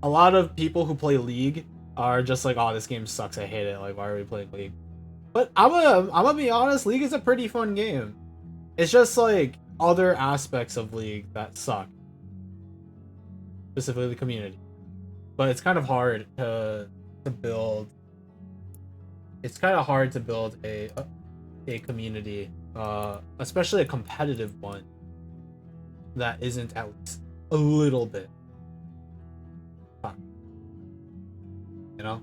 lot of people who play League are just like, oh, this game sucks, I hate it, like why are we playing League? But I'm gonna be honest, League is a pretty fun game. It's just like other aspects of League that suck, specifically the community. But it's kind of hard to build. It's kind of hard to build a community, especially a competitive one that isn't at least a little bit fun. You know?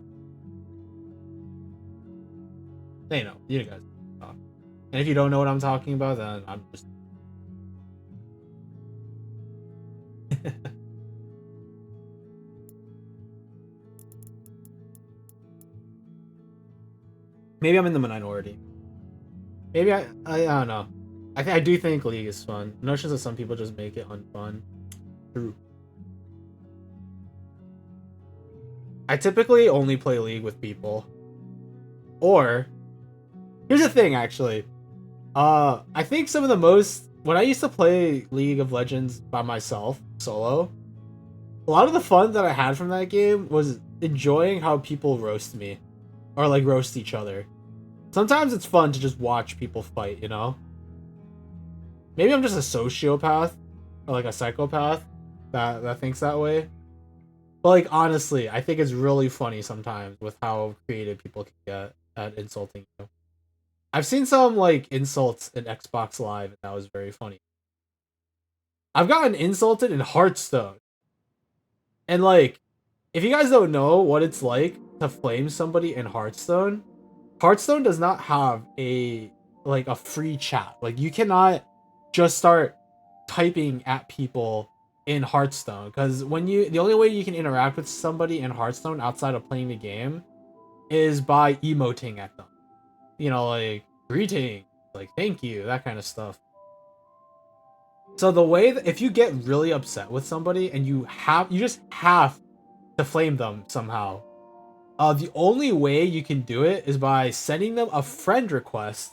They know. You guys know. And if you don't know what I'm talking about, then I'm just maybe I'm in the minority. Maybe I don't know. I do think League is fun. Notions that some people just make it unfun. True. I typically only play League with people. Or here's the thing actually. I think some of the most when I used to play League of Legends by myself, solo, a lot of the fun that I had from that game was enjoying how people roast me. Or like roast each other. Sometimes it's fun to just watch people fight, you know? Maybe I'm just a sociopath or like a psychopath that thinks that way. But like honestly, I think it's really funny sometimes with how creative people can get at insulting you. I've seen some like insults in Xbox Live and that was very funny. I've gotten insulted in Hearthstone. And like if you guys don't know what it's like to flame somebody in Hearthstone, Hearthstone does not have a free chat. Like you cannot just start typing at people in Hearthstone because the only way you can interact with somebody in Hearthstone outside of playing the game is by emoting at them. You know, like greeting, like thank you, that kind of stuff. So the way that if you get really upset with somebody and you just have to flame them somehow, the only way you can do it is by sending them a friend request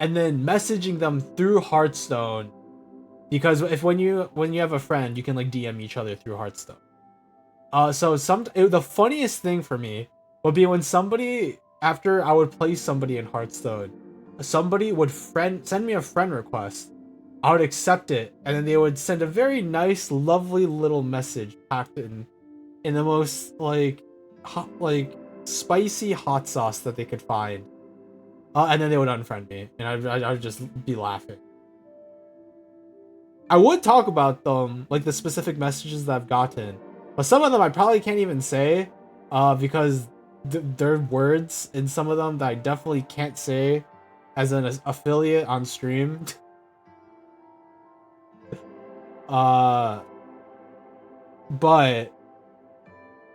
and then messaging them through Hearthstone. Because if when you have a friend, you can like DM each other through Hearthstone. The funniest thing for me would be when somebody after I would play somebody in Hearthstone, somebody would send me a friend request. I would accept it, and then they would send a very nice, lovely little message packed in the most like hot, like spicy hot sauce that they could find. And then they would unfriend me, and I'd just be laughing. I would talk about them, like the specific messages that I've gotten, but some of them I probably can't even say, because there are words in some of them that I definitely can't say as an affiliate on stream. uh, but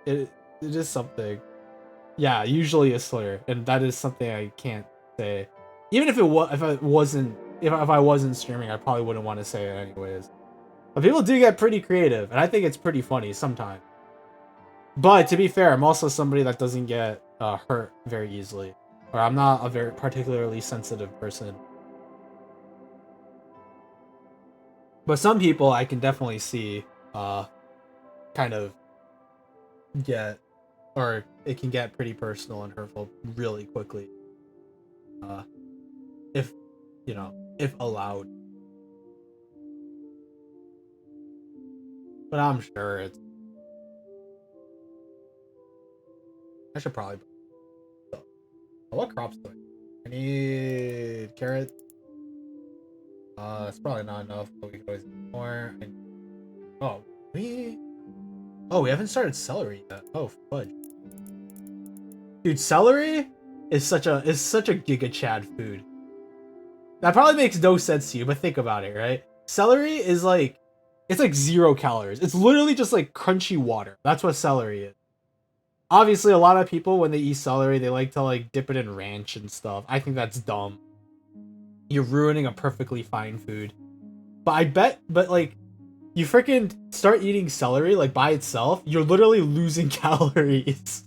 it is something. Yeah, usually a slur, and that is something I can't say. Even if I wasn't streaming, I probably wouldn't want to say it anyways. But people do get pretty creative, and I think it's pretty funny sometimes. But to be fair, I'm also somebody that doesn't get hurt very easily, or I'm not a very particularly sensitive person. But some people I can definitely see kind of get, or it can get pretty personal and hurtful really quickly. If if allowed. But I'm sure it's. I should probably. Oh, what crops do I need? Carrot. It's probably not enough, but we could always get more. Oh, we haven't started celery yet. Oh, fudge. Dude, celery is such a Giga Chad food. That probably makes no sense to you, but think about it, right? Celery is like, it's like 0 calories. It's literally just like crunchy water. That's what celery is. Obviously, a lot of people when they eat celery, they like to like dip it in ranch and stuff. I think that's dumb. You're ruining a perfectly fine food. But like, you freaking start eating celery like by itself, you're literally losing calories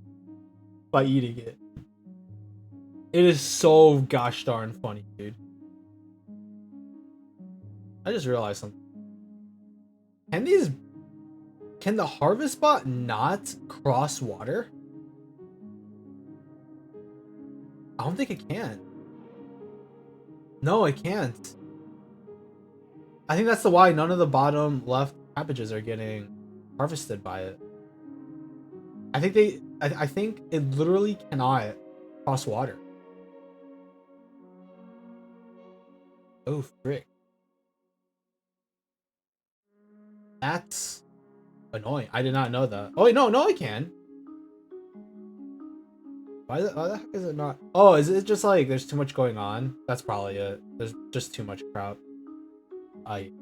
by eating it. It is so gosh darn funny, dude. I just realized something. Can the harvest bot not cross water? I don't think it can. No, it can't. I think that's the why none of the bottom left cabbages are getting harvested by it. I think it literally cannot cross water. Oh frick. That's annoying. I did not know that. Oh wait, no, I can. Why the heck is it not? Oh, is it just like there's too much going on? That's probably it. There's just too much crap. I'm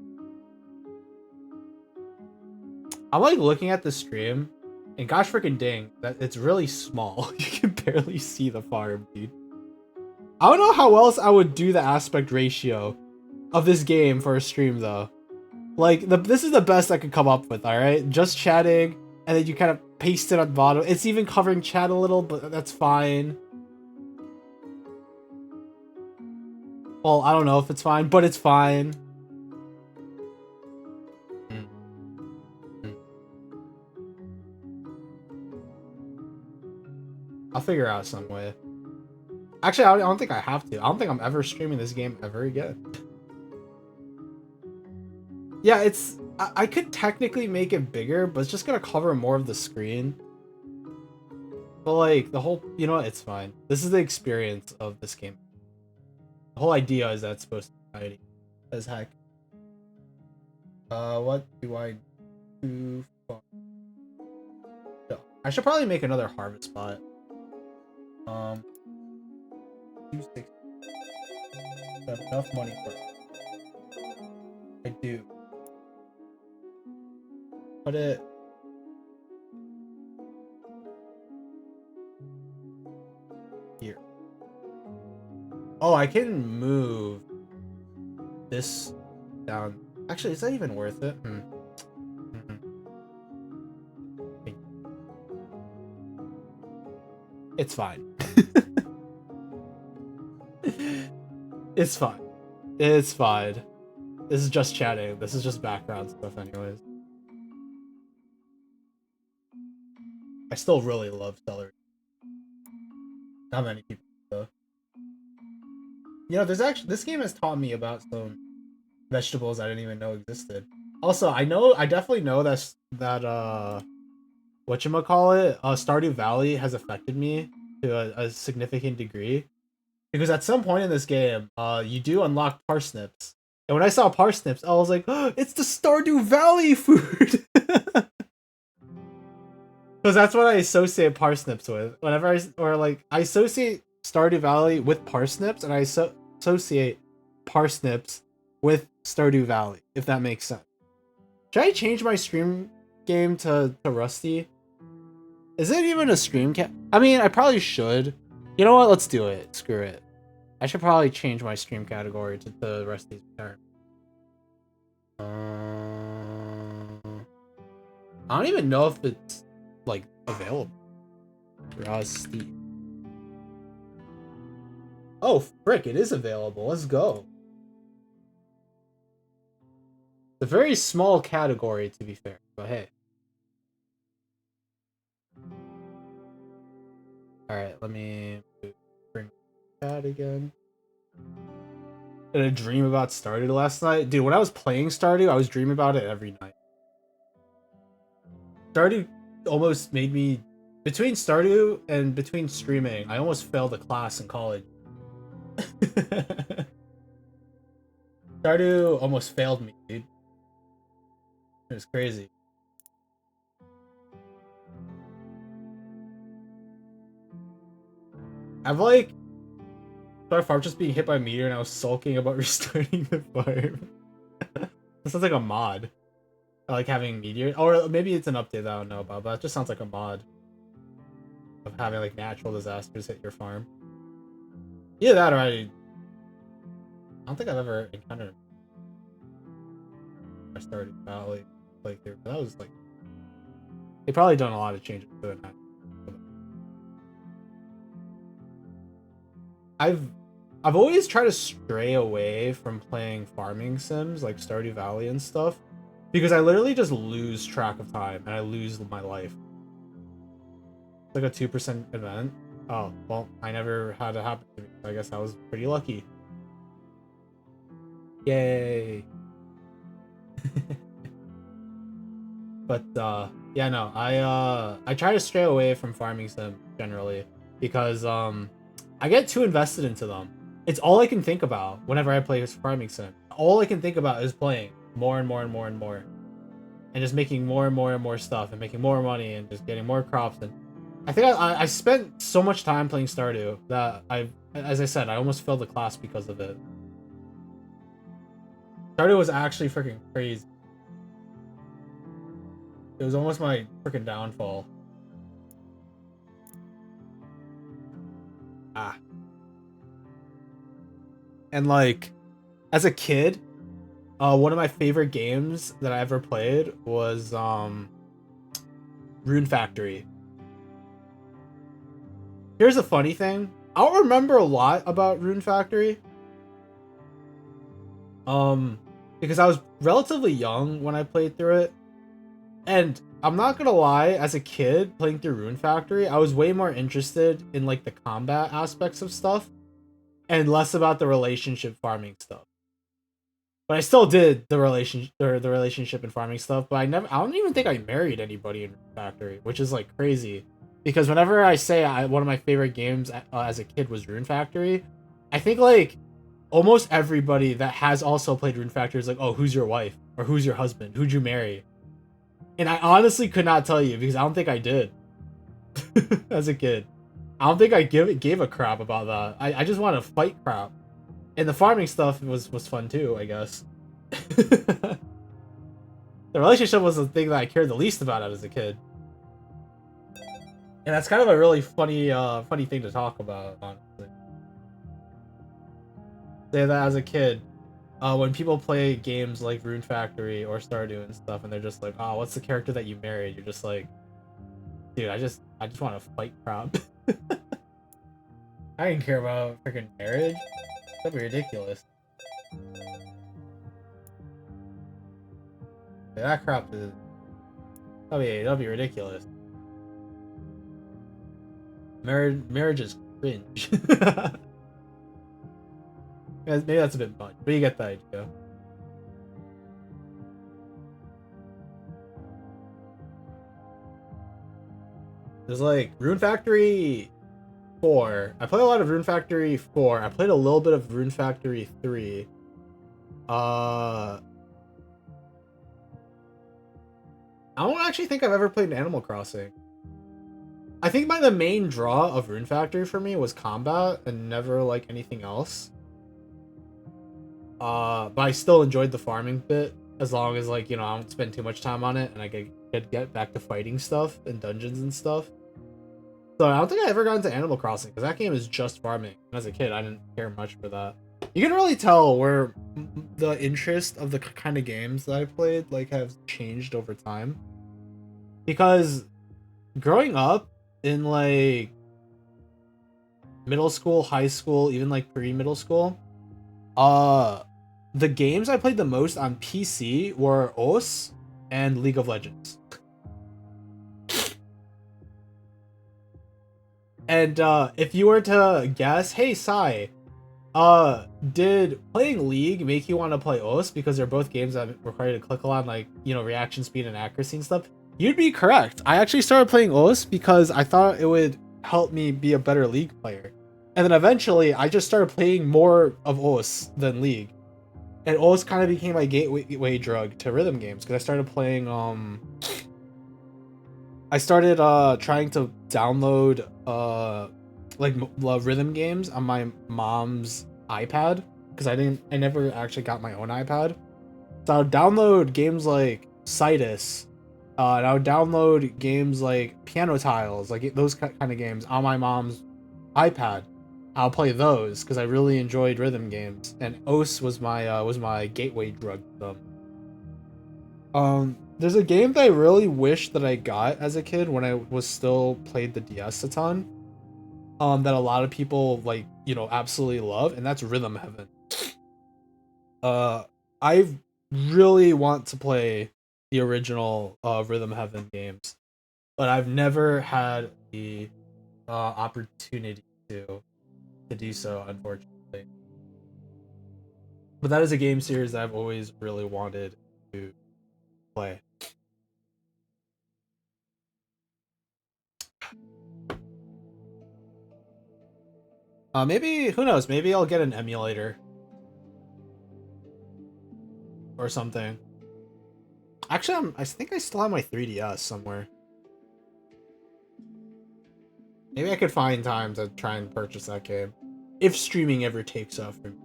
like looking at the stream, and gosh freaking dang, that it's really small. You can barely see the farm, dude. I don't know how else I would do the aspect ratio of this game for a stream though. Like this is the best I could come up with. All right, just chatting, and then you kind of paste it on the bottom. It's even covering chat a little, but that's fine. Well, I don't know if it's fine, but it's fine. I'll figure out some way. Actually, I don't think I have to. I don't think I'm ever streaming this game ever again. Yeah, it's... I could technically make it bigger, but it's just gonna cover more of the screen. But like, the whole... You know what? It's fine. This is the experience of this game. The whole idea is that it's supposed to be tiny as heck. What do I do? I should probably make another harvest spot. 260. I have enough money for it. I do. Put it... here. Oh, I can move this down. Actually, is that even worth it? It's fine. It's fine. It's fine. This is just chatting. This is just background stuff anyways. I still really love celery. Not many people though. You know, there's actually... This game has taught me about some vegetables I didn't even know existed. Also, I definitely know that whatchamacallit, Stardew Valley has affected me to a significant degree. Because at some point in this game, you do unlock parsnips. And when I saw parsnips, I was like, oh, it's the Stardew Valley food! Because that's what I associate parsnips with. Whenever I associate Stardew Valley with parsnips, and I associate parsnips with Stardew Valley, if that makes sense. Should I change my stream game to Rusty? Is it even a stream I mean, I probably should. You know what? Let's do it. Screw it. I should probably change my stream category to Rusty's Return. I don't even know if it's like available. Rusty. Oh frick! It is available. Let's go. It's a very small category, to be fair, but hey. Alright, let me bring that again. Did I dream about Stardew last night? Dude, when I was playing Stardew, I was dreaming about it every night. Stardew almost made me... Between Stardew and between streaming, I almost failed a class in college. Stardew almost failed me, dude. It was crazy. I've like... started farm just being hit by a meteor and I was sulking about restarting the farm. This sounds like a mod. I like having meteor, or maybe it's an update that I don't know about, but it just sounds like a mod of having like natural disasters hit your farm. Either that or I don't think I've ever encountered I started Valley playthrough, but that was like they probably done a lot of changes to it now. I've always tried to stray away from playing farming sims like Stardew Valley and stuff because I literally just lose track of time and I lose my life. It's like a 2% event. Oh, well, I never had it happen to me. I guess I was pretty lucky. Yay. But yeah, no, I try to stray away from farming sim generally because I get too invested into them. It's all I can think about whenever I play farming sim. All I can think about is playing more and more and more and more, and just making more and more and more stuff and making more money and just getting more crops. And I think I spent so much time playing Stardew that as I said, I almost failed the class because of it. Stardew was actually freaking crazy. It was almost my freaking downfall. Ah. And like, as a kid, one of my favorite games that I ever played was Rune Factory. Here's a funny thing. I don't remember a lot about Rune Factory. Because I was relatively young when I played through it. And I'm not gonna lie, as a kid playing through Rune Factory, I was way more interested in like the combat aspects of stuff and less about the relationship farming stuff. But I still did the relationship and farming stuff, but I don't even think I married anybody in Rune Factory, which is like crazy. Because whenever I say one of my favorite games as a kid was Rune Factory, I think like almost everybody that has also played Rune Factory is like, oh, who's your wife? Or who's your husband? Who'd you marry? And I honestly could not tell you because I don't think I did as a kid. I don't think I gave a crap about that. I just want to fight crap. And the farming stuff was fun too, I guess. The relationship was the thing that I cared the least about as a kid. And that's kind of a really funny thing to talk about, honestly. Say that as a kid, when people play games like Rune Factory or Stardew and stuff, and they're just like, "Oh, what's the character that you married?" You're just like, "Dude, I just want to fight crap." I didn't care about freaking marriage. That'd be ridiculous. That crap is that'd be ridiculous. Marriage is cringe. Maybe that's a bit much, but you get the idea. There's like Rune Factory 4. I played a lot of Rune Factory 4. I played a little bit of Rune Factory 3. I don't actually think I've ever played Animal Crossing. I think the main draw of Rune Factory for me was combat and never like anything else. But I still enjoyed the farming bit as long as like, you know, I don't spend too much time on it and I could get back to fighting stuff and dungeons and stuff. So I don't think I ever got into Animal Crossing because that game is just farming. And as a kid, I didn't care much for that. You can really tell where the interest of the kind of games that I played like have changed over time. Because growing up in like middle school, high school, even like pre-middle school, the games I played the most on PC were OS and League of Legends. And if you were to guess, hey Sai, did playing League make you want to play OS because they're both games that require you to click a lot, like, you know, reaction speed and accuracy and stuff? You'd be correct. I actually started playing OS because I thought it would help me be a better League player. And then eventually I just started playing more of OS than League. And OS kind of became my gateway drug to rhythm games because I started playing I started trying to download like rhythm games on my mom's iPad because I never actually got my own iPad. So I would download games like Citus, and I would download games like Piano Tiles, like those kind of games on my mom's iPad. I'll play those because I really enjoyed rhythm games, and OS was my gateway drug to them. There's a game that I really wish that I got as a kid when I was still played the DS a ton. That a lot of people like, you know, absolutely love, and that's Rhythm Heaven. Uh, I really want to play the original Rhythm Heaven games, but I've never had the opportunity to do so, unfortunately. But that is a game series that I've always really wanted to play. Maybe, who knows? Maybe I'll get an emulator or something. Actually, I think I still have my 3DS somewhere. Maybe I could find time to try and purchase that game. If streaming ever takes off for me.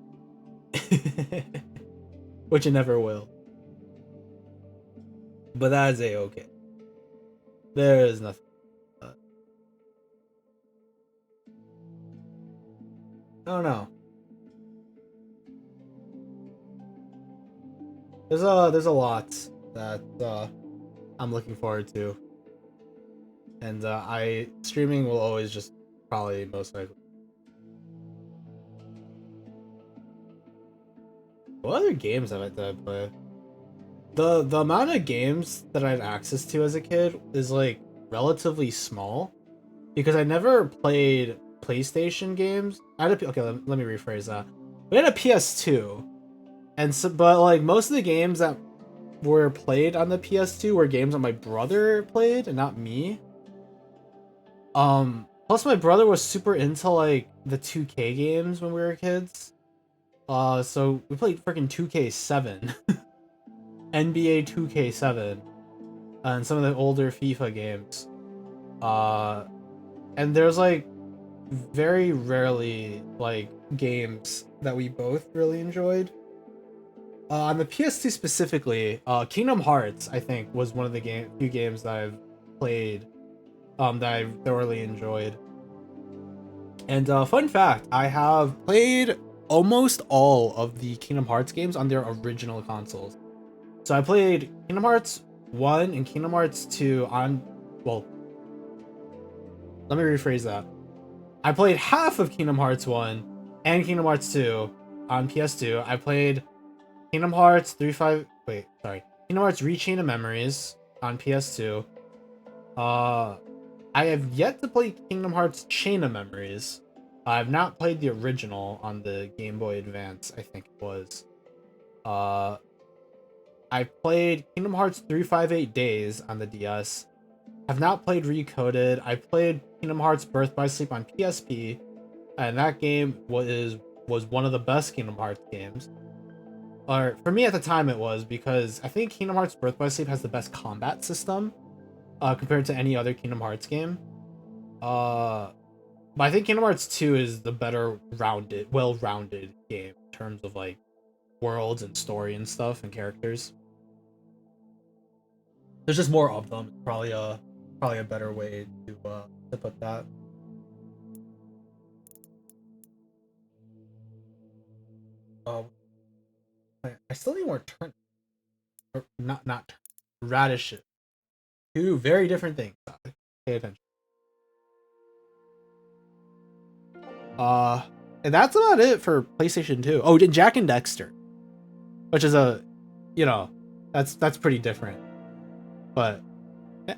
Which it never will. But that is a-okay. There is nothing. I don't know. There's a lot that I'm looking forward to. And streaming will always just probably most likely. What other games have I played? The amount of games that I had access to as a kid is like relatively small because I never played PlayStation games. I had okay, let me rephrase that. We had a PS2, and so but like most of the games that were played on the PS2 were games that my brother played and not me. Plus my brother was super into like the 2K games when we were kids. So we played freaking 2K7, NBA 2K7, and some of the older FIFA games. And there's like very rarely like games that we both really enjoyed. On the PS2 specifically, Kingdom Hearts I think was one of the few games that I've played that I thoroughly enjoyed. And fun fact, I have played almost all of the Kingdom Hearts games on their original consoles. So I played Kingdom Hearts 1 and Kingdom Hearts 2 on, well, let me rephrase that. I played half of Kingdom Hearts 1 and Kingdom Hearts 2 on PS2. I played Kingdom Hearts Kingdom Hearts Rechain of Memories on PS2. I have yet to play Kingdom Hearts Chain of Memories. I've not played the original on the Game Boy Advance, I think it was. I played Kingdom Hearts 358 Days on the DS. I've not played Recoded. I played Kingdom Hearts Birth by Sleep on PSP, and that game was one of the best Kingdom Hearts games. Or for me at the time it was, because I think Kingdom Hearts Birth by Sleep has the best combat system compared to any other Kingdom Hearts game. But I think Kingdom Hearts 2 is the better well-rounded game in terms of like worlds and story and stuff and characters. There's just more of them. It's probably a better way to put that. I still need more turn. Not radishes. Two very different things. Pay attention. And that's about it for PlayStation 2. Oh, did Jak and Daxter, which is that's pretty different. But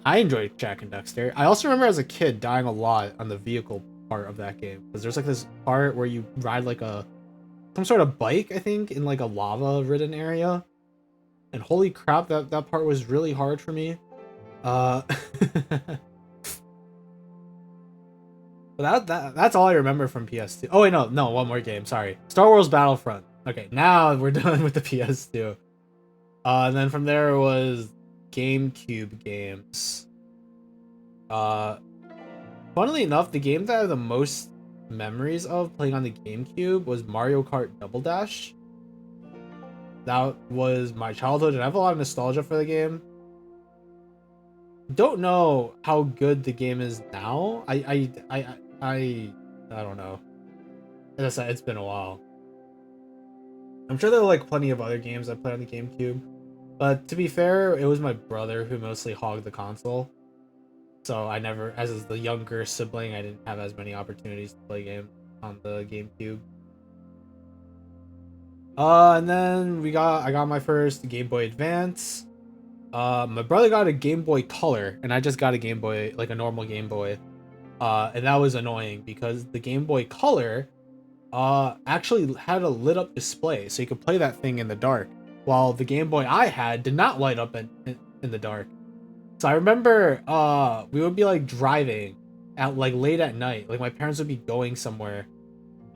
I enjoyed Jak and Daxter. I also remember as a kid dying a lot on the vehicle part of that game because there's like this part where you ride like some sort of bike, I think, in like a lava-ridden area. And holy crap, that part was really hard for me. But that's all I remember from PS2. Oh wait, no, one more game. Sorry, Star Wars Battlefront. Okay, now we're done with the PS2. And then from there was GameCube games. Funnily enough, the game that I have the most memories of playing on the GameCube was Mario Kart Double Dash. That was my childhood, and I have a lot of nostalgia for the game. Don't know how good the game is now. I don't know. As I said, it's been a while. I'm sure there are like plenty of other games I played on the GameCube, but to be fair, it was my brother who mostly hogged the console. So I never, as the younger sibling, I didn't have as many opportunities to play games on the GameCube. And then I got my first Game Boy Advance. My brother got a Game Boy Color, and I just got a Game Boy, like a normal Game Boy. And that was annoying because the Game Boy Color actually had a lit up display, so you could play that thing in the dark, while the Game Boy I had did not light up in the dark. So I remember we would be like driving at like late at night, like my parents would be going somewhere,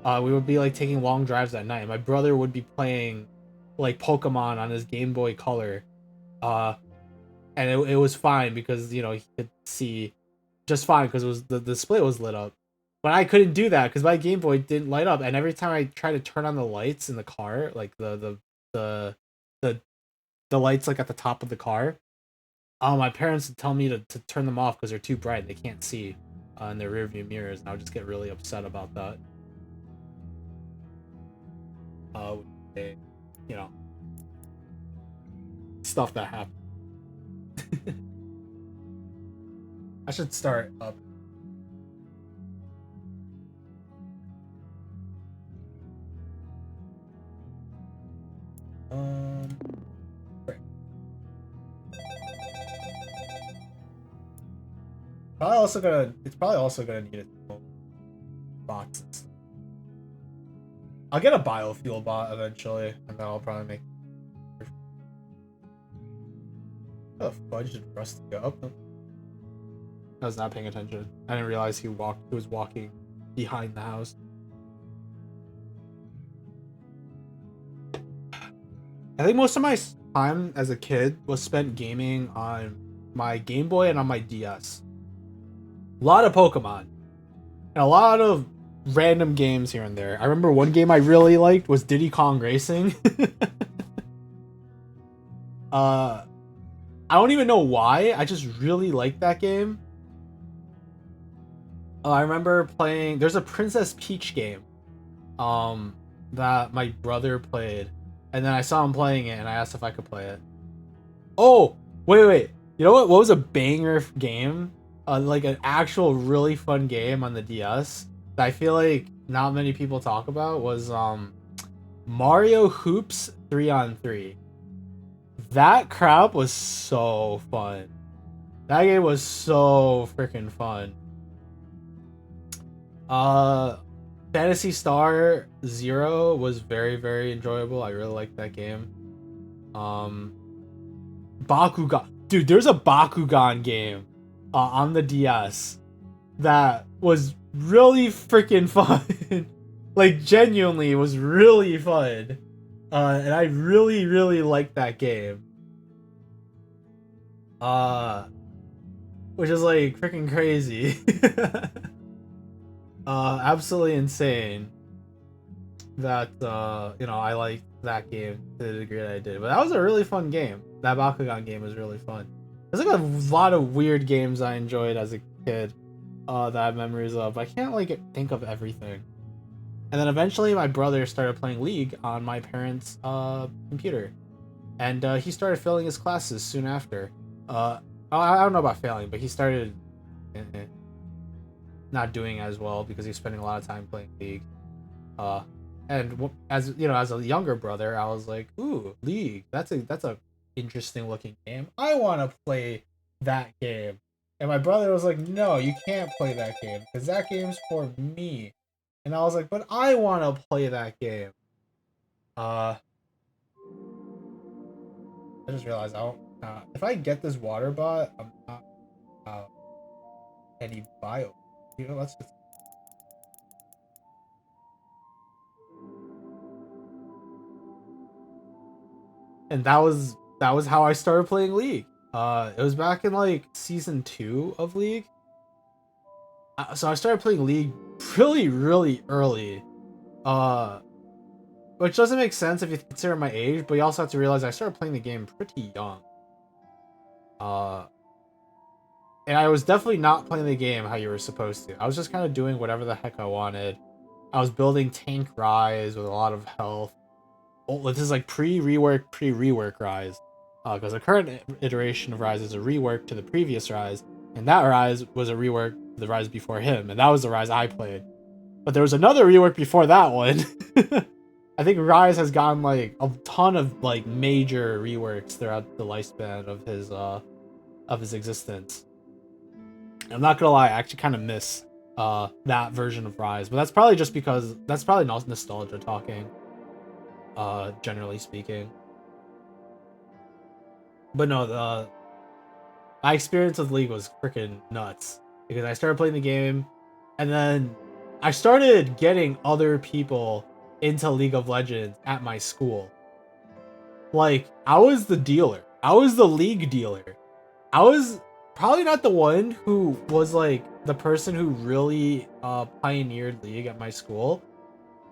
We would be like taking long drives at night. My brother would be playing like Pokemon on his Game Boy Color. And it was fine because he could see just fine because it was the display was lit up. But I couldn't do that because my Game Boy didn't light up, and every time I tried to turn on the lights in the car, like the the the lights like at the top of the car, my parents would tell me to turn them off because they're too bright. They can't see in their rearview mirrors, and I would just get really upset about that. They, you know, stuff that happened. I should start up. Right. It's probably also gonna need its own boxes. I'll get a biofuel bot eventually, and then I'll probably make a fudge and Rusty go up. I was not paying attention. I didn't realize he was walking behind the house. I think most of my time as a kid was spent gaming on my Game Boy and on my DS. A lot of Pokemon. And a lot of random games here and there. I remember one game I really liked was Diddy Kong Racing. I don't even know why. I just really liked that game. I remember playing. There's a Princess Peach game, that my brother played, and then I saw him playing it, and I asked if I could play it. Oh, wait! You know what? What was a banger game? Like an actual really fun game on the DS that I feel like not many people talk about was Mario Hoops 3-on-3. That crap was so fun. That game was so freaking fun. Phantasy Star Zero was very, very enjoyable. I really liked that game. Bakugan. Dude, there's a Bakugan game on the DS that was really freaking fun. Like, genuinely, it was really fun. And I really, really liked that game. Which is like freaking crazy. Absolutely insane that I liked that game to the degree that I did. But that was a really fun game. That Bakugan game was really fun. There's like a lot of weird games I enjoyed as a kid that I have memories of. I can't like think of everything. And then eventually my brother started playing League on my parents' computer. And he started failing his classes soon after. I don't know about failing, but he started not doing as well because he's spending a lot of time playing League. And as a younger brother, I was like, "Ooh, League! That's a interesting looking game. I want to play that game." And my brother was like, "No, you can't play that game because that game's for me." And I was like, "But I want to play that game." I just realized if I get this water bot, I'm not any bio. Let's just. And that was how I started playing League. It was back in like season 2 of League. So I started playing League really, really early. Which doesn't make sense if you consider my age, but you also have to realize I started playing the game pretty young. And I was definitely not playing the game how you were supposed to. I was just kind of doing whatever the heck I wanted. I was building Tank Rise with a lot of health. Oh, this is like pre-rework Rise. Because the current iteration of Rise is a rework to the previous Rise, and that Rise was a rework to the Rise before him, and that was the Rise I played. But there was another rework before that one. I think Rise has gotten like a ton of like major reworks throughout the lifespan of his existence. I'm not gonna lie, I actually kind of miss that version of Rise, but that's probably just because that's probably not nostalgia talking. Generally speaking. But no, my experience with League was freaking nuts because I started playing the game, and then I started getting other people into League of Legends at my school. Like, I was the dealer. I was the league dealer. I was probably not the one who was like the person who really pioneered League at my school,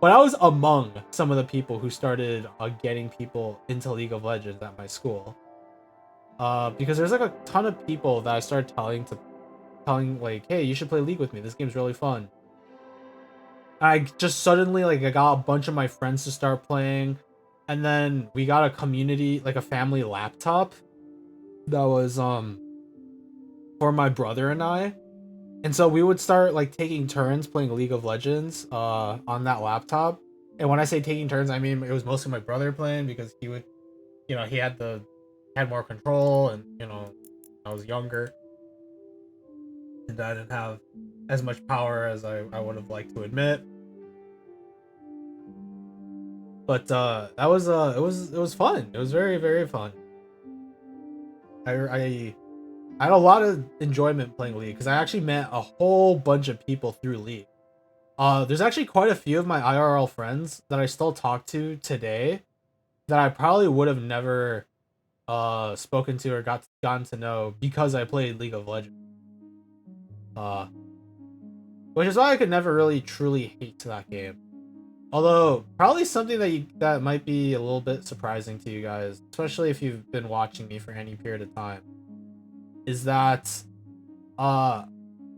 but I was among some of the people who started getting people into League of Legends at my school. Because there's like a ton of people that I started telling like, hey, you should play League with me. This game's really fun. I just suddenly like I got a bunch of my friends to start playing, and then we got a community, like a family laptop that was for my brother and I. And so we would start like taking turns playing League of Legends on that laptop. And when I say taking turns, I mean it was mostly my brother playing because he would, he had more control, and I was younger and I didn't have as much power as I would have liked to admit. But it was fun. It was very, very fun. I had a lot of enjoyment playing League because I actually met a whole bunch of people through League. There's actually quite a few of my IRL friends that I still talk to today that I probably would have never spoken to or gotten to know because I played League of Legends. Uh, which is why I could never really truly hate that game. Although probably something that might be a little bit surprising to you guys, especially if you've been watching me for any period of time, is that uh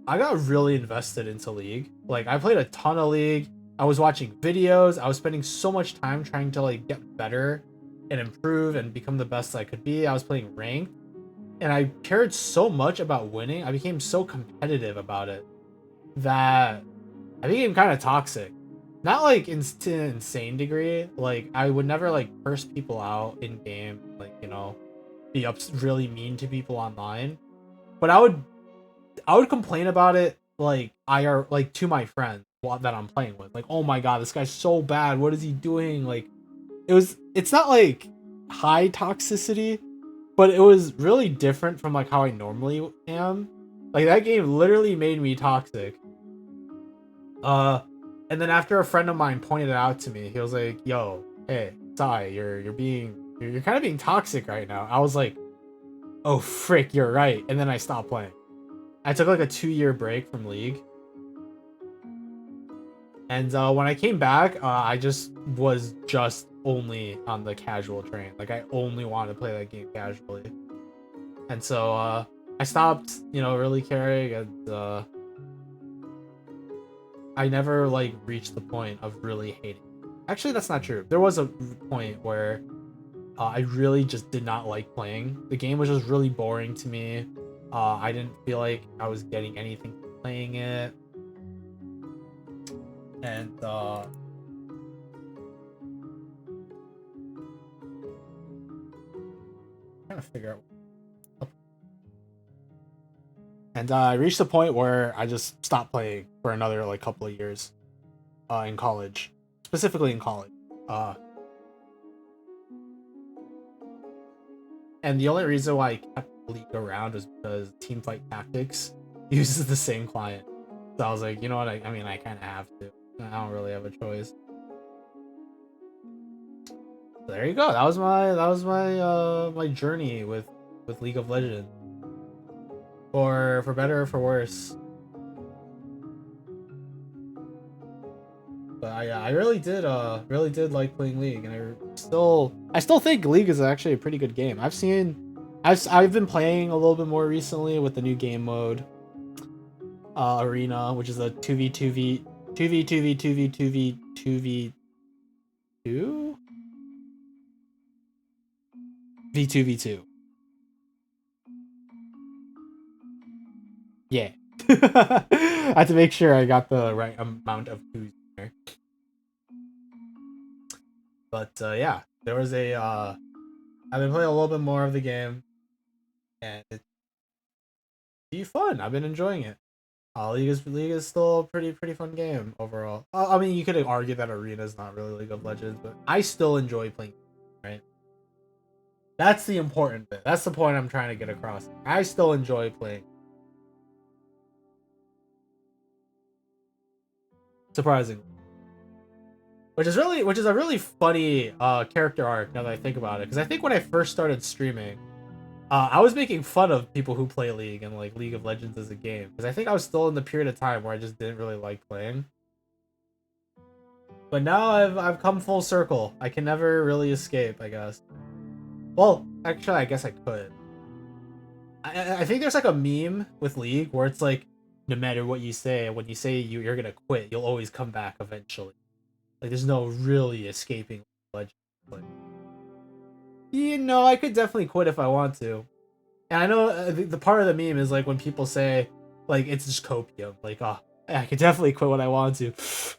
I got really invested into League. Like, I played a ton of League. I was watching videos. I was spending so much time trying to like get better and improve and become the best I could be. I was playing ranked, and I cared so much about winning. I became so competitive about it that I became kind of toxic. Not like to an insane degree. Like, I would never like curse people out in game, like, be really mean to people online. But I would complain about it like like to my friends that I'm playing with. Like, oh my god, this guy's so bad. What is he doing? Like, it's not like high toxicity, but it was really different from like how I normally am. Like, that game literally made me toxic. And then after a friend of mine pointed it out to me, he was like, "Yo, hey, Sai, you're kind of being toxic right now." I was like, "Oh frick, you're right." And then I stopped playing. I took like a 2-year break from League. And when I came back, I was just only on the casual train. Like, I only wanted to play that game casually. And so I stopped, really caring, and I never like reached the point of really hating. Actually, that's not true. There was a point where I really just did not like playing. The game was just really boring to me. I didn't feel like I was getting anything from playing it. And trying to figure out. And I reached the point where I just stopped playing for another like couple of years in college, specifically in college. And the only reason why I kept League around was because Teamfight Tactics uses the same client. So I was like, you know what? I mean, I kind of have to. I don't really have a choice. So there you go. That was my journey with League of Legends. For better or for worse. But I really did like playing League, and I still think League is actually a pretty good game. I've been playing a little bit more recently with the new game mode, Arena, which is a 2v2v 2v2v2v2v 2v2 v2v2. Yeah. I had to make sure I got the right amount of twos there. But yeah, there was I've been playing a little bit more of the game, and it's fun. I've been enjoying it. League is still a pretty fun game overall. I mean, you could argue that Arena is not really League of Legends, but I still enjoy playing. Right? That's the important bit. That's the point I'm trying to get across. I still enjoy playing. surprisingly. Which is a really funny character arc now that I think about it. Because I think when I first started streaming, I was making fun of people who play League and like League of Legends as a game. Because I think I was still in the period of time where I just didn't really like playing. But now I've come full circle. I can never really escape, I guess. Well, actually, I guess I could. I think there's like a meme with League where it's like, no matter what you say, when you say you're gonna quit, you'll always come back eventually. Like, there's no really escaping Legends. Like, you know, I could definitely quit if I want to. And I know the part of the meme is like when people say, like, it's just copium. Like, oh, I could definitely quit when I want to.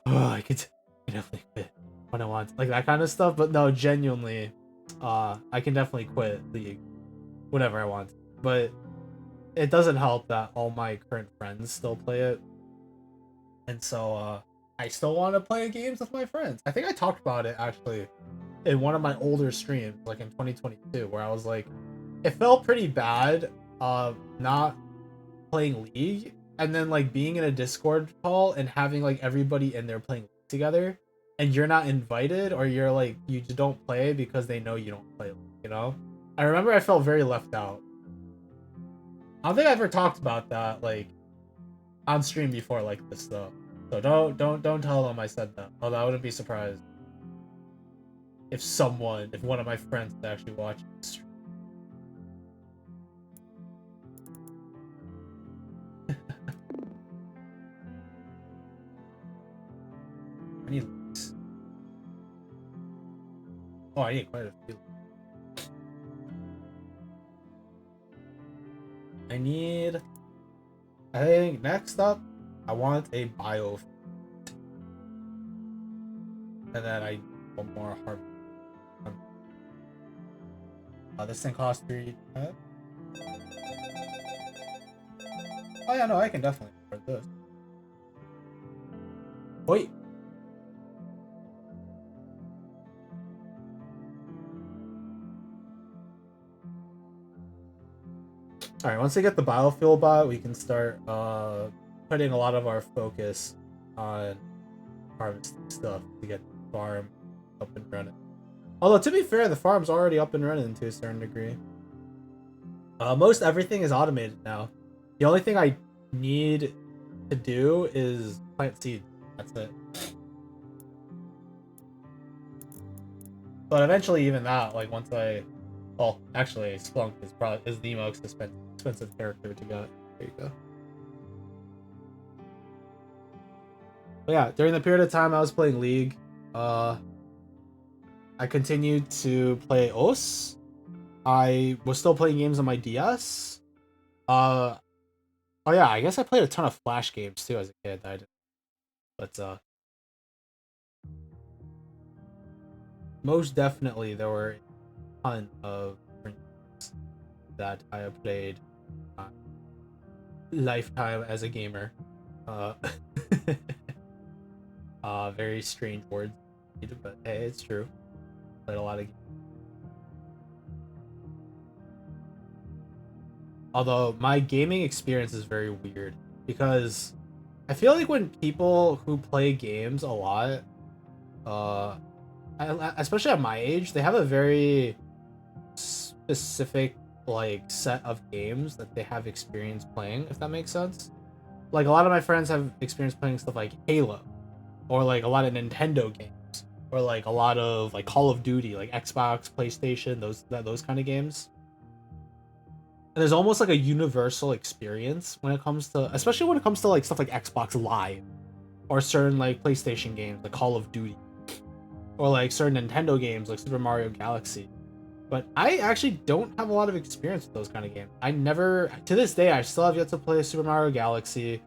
Oh, I could definitely quit when I want to. Like, that kind of stuff. But no, genuinely, I can definitely quit League whenever I want to. But it doesn't help that all my current friends still play it. And so, I still want to play games with my friends. I think I talked about it, actually, in one of my older streams, like in 2022, where I was like, it felt pretty bad, not playing League, and then, like, being in a Discord call and having, like, everybody in there playing League together, and you're not invited, or you're, like, you just don't play because they know you don't play League, you know? I remember I felt very left out. I don't think I ever talked about that, like, on stream before like this, though. So don't tell them I said that. Although I wouldn't be surprised if one of my friends is actually watching this stream. I need links. Oh, I need quite a few. I think next up, I want a bio. And then I want more hard. This thing costs 3. Oh yeah, no, I can definitely afford this. Wait. Alright, once we get the biofuel bot, we can start putting a lot of our focus on harvesting stuff to get the farm up and running. Although, to be fair, the farm's already up and running to a certain degree. Most everything is automated now. The only thing I need to do is plant seeds. That's it. But eventually, even that, like, once well, actually, Splunk is the most expensive character to get. There you go. But yeah, during the period of time I was playing League, I continued to play OS. I was still playing games on my DS. Oh yeah, I guess I played a ton of Flash games too as a kid. But most definitely there were a ton of games that I have played lifetime as a gamer. Very strange words, but hey, it's true. Played a lot of games. Although my gaming experience is very weird because I feel like when people who play games a lot, especially at my age, they have a very specific like set of games that they have experience playing, if that makes sense. Like, a lot of my friends have experience playing stuff like Halo, or like a lot of Nintendo games, or like a lot of like Call of Duty, like Xbox, PlayStation, those kind of games. And there's almost like a universal experience when it comes to, especially when it comes to like stuff like Xbox Live, or certain like PlayStation games like Call of Duty, or like certain Nintendo games like Super Mario Galaxy. But I actually don't have a lot of experience with those kind of games. I never, to this day, I still have yet to play Super Mario Galaxy.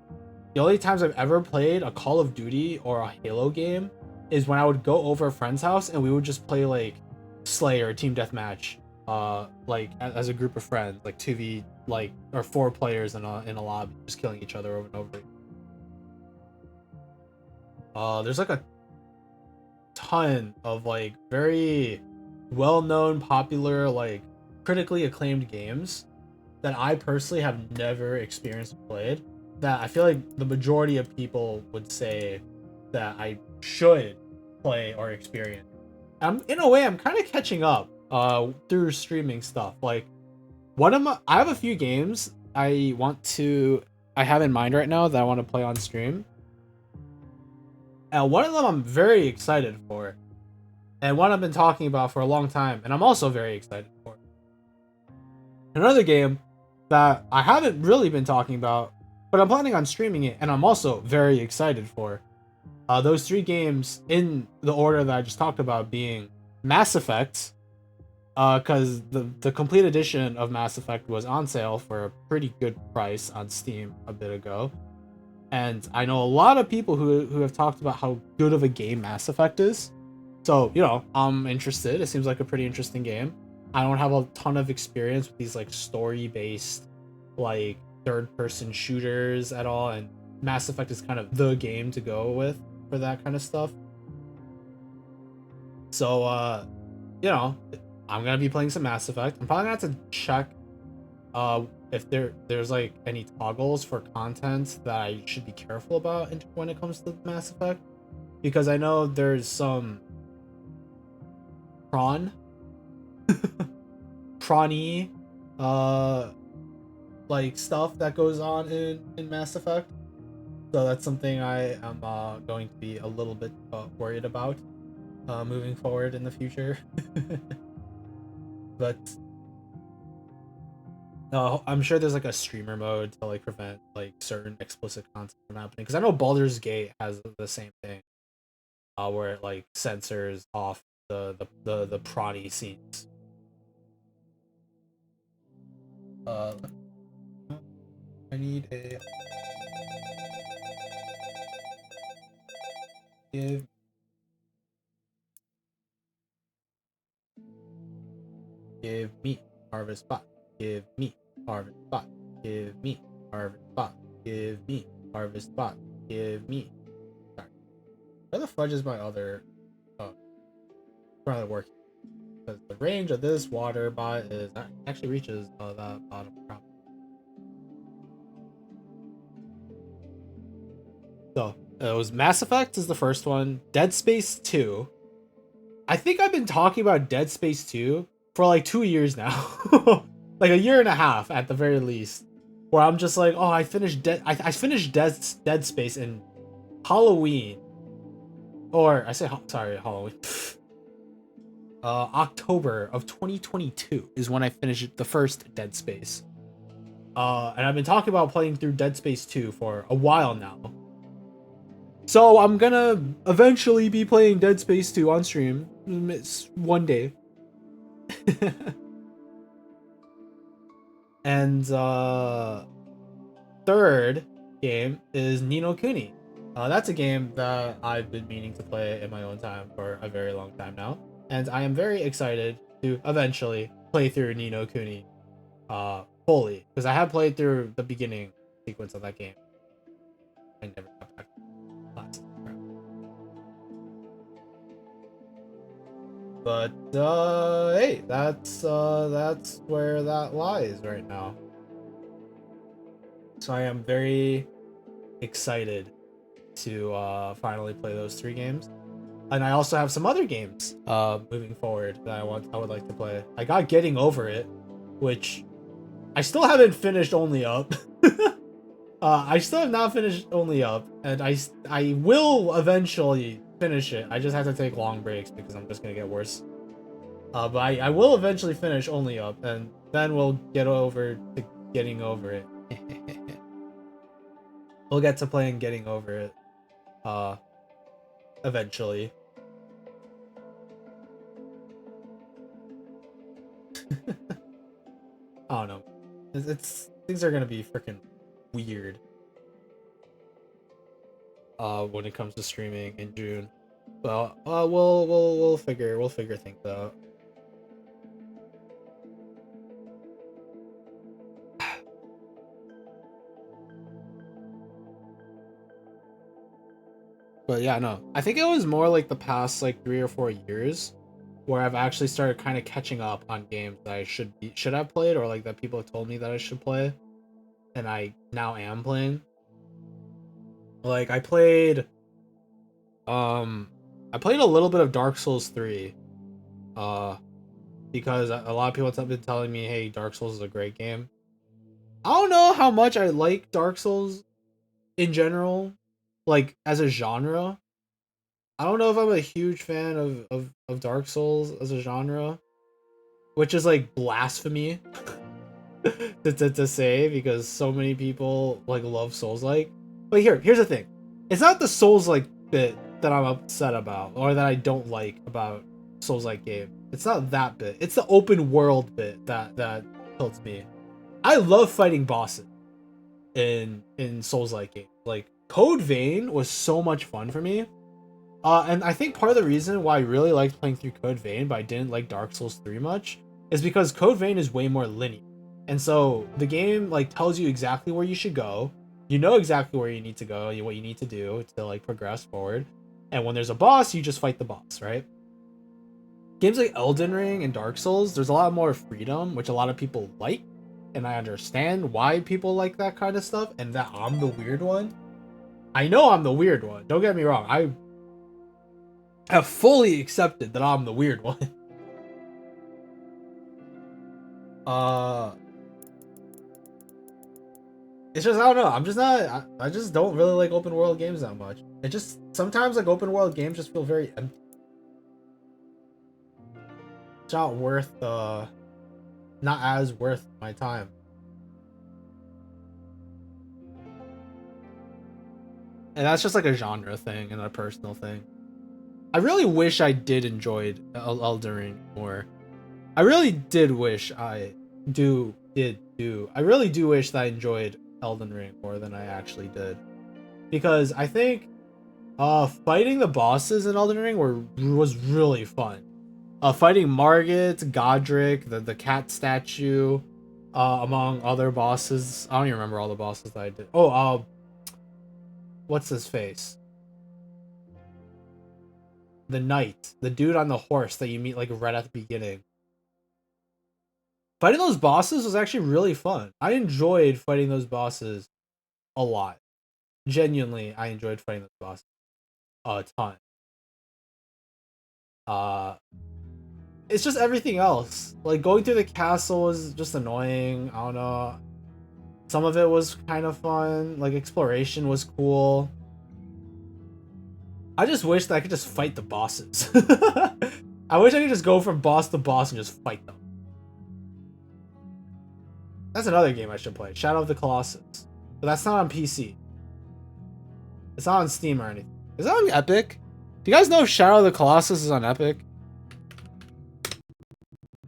The only times I've ever played a Call of Duty or a Halo game is when I would go over a friend's house and we would just play like Slayer Team Deathmatch, like as a group of friends, like 2v, like, or 4 players in a lobby, just killing each other over and over. There's like a ton of like very well-known, popular, like critically acclaimed games that I personally have never experienced or played, that I feel like the majority of people would say that I should play or experience. In a way, I'm kind of catching up through streaming stuff. Like I have a few games I have in mind right now that I want to play on stream. And one of them I'm very excited for, and one I've been talking about for a long time, and I'm also very excited for. Another game that I haven't really been talking about, but I'm planning on streaming it, and I'm also very excited for. Those three games in the order that I just talked about being Mass Effect, because the complete edition of Mass Effect was on sale for a pretty good price on Steam a bit ago. And I know a lot of people who have talked about how good of a game Mass Effect is. So, I'm interested. It seems like a pretty interesting game. I don't have a ton of experience with these like story-based, like third-person shooters at all, and Mass Effect is kind of the game to go with for that kind of stuff. So, I'm gonna be playing some Mass Effect. I'm probably gonna have to check if there's like any toggles for content that I should be careful about when it comes to Mass Effect, because I know there's some prawny like stuff that goes on in Mass Effect. So that's something I am going to be a little bit worried about moving forward in the future. But I'm sure there's like a streamer mode to like prevent like certain explicit content from happening. Because I know Baldur's Gate has the same thing, where it like censors off the proddy scenes. I need a give me harvest spot. Give me harvest spot. Give me harvest spot. Give me harvest spot. Give me. Sorry. Where the fudge is my other working? Because the range of this water bot is actually reaches that bottom problem. So it was Mass Effect is the first one. Dead Space 2. I think I've been talking about Dead Space 2 for like 2 years now. Like a year and a half at the very least. Where I'm just like, oh, I finished I finished Dead Space in Halloween. Or Halloween. October of 2022 is when I finished the first Dead Space. And I've been talking about playing through Dead Space 2 for a while now. So I'm gonna eventually be playing Dead Space 2 on stream. It's one day. And third game is Ni no Kuni. That's a game that I've been meaning to play in my own time for a very long time now, and I am very excited to eventually play through Ni no Kuni fully, because I have played through the beginning sequence of that game. I never got back to classes. But hey, that's where that lies right now. So I am very excited to finally play those three games. And I also have some other games moving forward that I would like to play. I got Getting Over It, which I still haven't finished Only Up. I still have not finished Only Up, and I will eventually finish it. I just have to take long breaks because I'm just gonna get worse. But I will eventually finish Only Up, and then we'll get over to Getting Over It. We'll get to playing Getting Over It eventually. I don't know. It's things are gonna be freaking weird when it comes to streaming in June. Well, we'll figure things out. But yeah, no. I think it was more like the past like 3 or 4 years where I've actually started kind of catching up on games that I should have played, or like that people have told me that I should play, and I now am playing. Like I played I played a little bit of Dark Souls 3. Uh, because a lot of people have been telling me, hey, Dark Souls is a great game. I don't know how much I like Dark Souls in general, like as a genre. I don't know if I'm a huge fan of Dark Souls as a genre, which is like blasphemy to say because so many people like love Souls like. But here's the thing. It's not the Souls like bit that I'm upset about or that I don't like about Souls like game. It's not that bit. It's the open world bit that tilts me. I love fighting bosses in Souls like games. Like Code Vein was so much fun for me. And I think part of the reason why I really liked playing through Code Vein, but I didn't like Dark Souls 3 much, is because Code Vein is way more linear. And so the game like tells you exactly where you should go. You know exactly where you need to go, what you need to do to like progress forward. And when there's a boss, you just fight the boss, right? Games like Elden Ring and Dark Souls, there's a lot more freedom, which a lot of people like. And I understand why people like that kind of stuff, and that I'm the weird one. I know I'm the weird one. Don't get me wrong. I have fully accepted that I'm the weird one. It's just I don't know. I'm just not. I just don't really like open world games that much. It just sometimes like open world games just feel very empty. It's not worth not as worth my time. And that's just like a genre thing and a personal thing. I really wish I did enjoy Elden Ring more. I really did wish I I really do wish that I enjoyed Elden Ring more than I actually did. Because I think fighting the bosses in Elden Ring was really fun. Fighting Margit, Godric, the cat statue, among other bosses. I don't even remember all the bosses that I did. Oh, what's his face? The knight, the dude on the horse that you meet like right at the beginning. Fighting those bosses was actually really fun. I enjoyed fighting those bosses a lot. Genuinely, I enjoyed fighting those bosses a ton. Uh, it's just everything else. Like going through the castle was just annoying. I don't know. Some of it was kind of fun. Like exploration was cool. I just wish that I could just fight the bosses. I wish I could just go from boss to boss and just fight them. That's another game I should play. Shadow of the Colossus. But that's not on PC. It's not on Steam or anything. Is that on Epic? Do you guys know if Shadow of the Colossus is on Epic?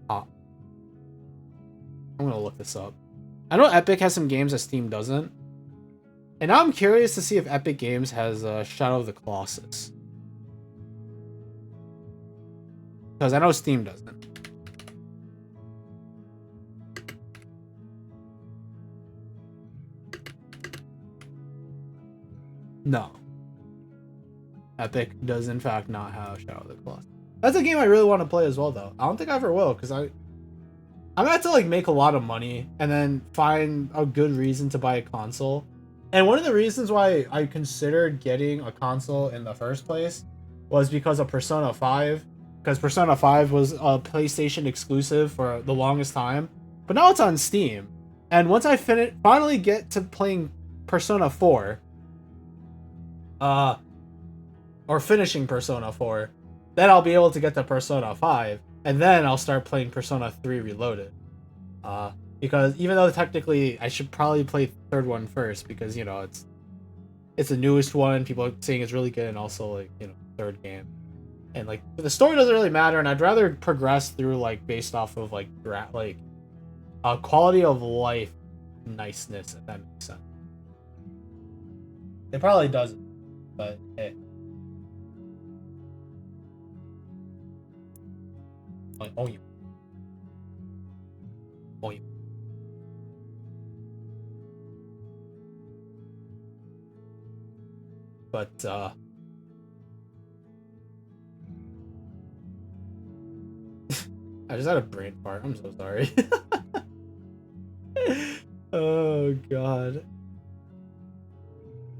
Oh. I'm gonna look this up. I know Epic has some games that Steam doesn't. And now I'm curious to see if Epic Games has Shadow of the Colossus. Because I know Steam doesn't. No. Epic does in fact not have Shadow of the Colossus. That's a game I really want to play as well, though. I don't think I ever will, because I'm gonna have to like make a lot of money and then find a good reason to buy a console. And one of the reasons why I considered getting a console in the first place was because of Persona 5. Because Persona 5 was a PlayStation exclusive for the longest time. But now it's on Steam. And once I finally get to playing Persona 4, or finishing Persona 4, then I'll be able to get to Persona 5, and then I'll start playing Persona 3 Reloaded. Because even though technically I should probably play the third one first, because you know it's the newest one, people are saying it's really good, and also like you know third game, and like the story doesn't really matter, and I'd rather progress through like based off of like quality of life niceness, if that makes sense. It probably doesn't, but hey. Oh you. Oh you. But I just had a brain fart. I'm so sorry. Oh god.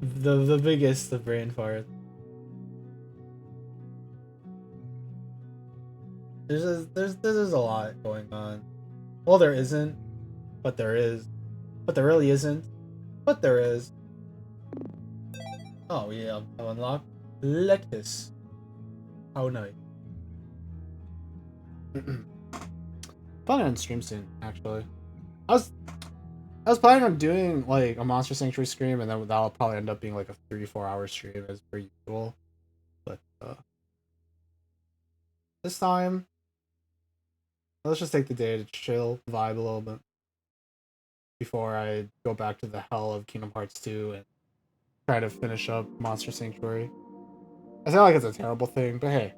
The biggest of brain fart. there's a lot going on. Well, there isn't, but there is. But there really isn't, but there is. Oh yeah, I've unlocked Lectus. How nice. Planning on stream soon, actually. I was planning on doing like a Monster Sanctuary stream, and then that'll probably end up being like a 3-4 hour stream as per usual. But this time, let's just take the day to chill, vibe a little bit before I go back to the hell of Kingdom Hearts 2 and try to finish up Monster Sanctuary. I feel like it's a terrible thing, but hey,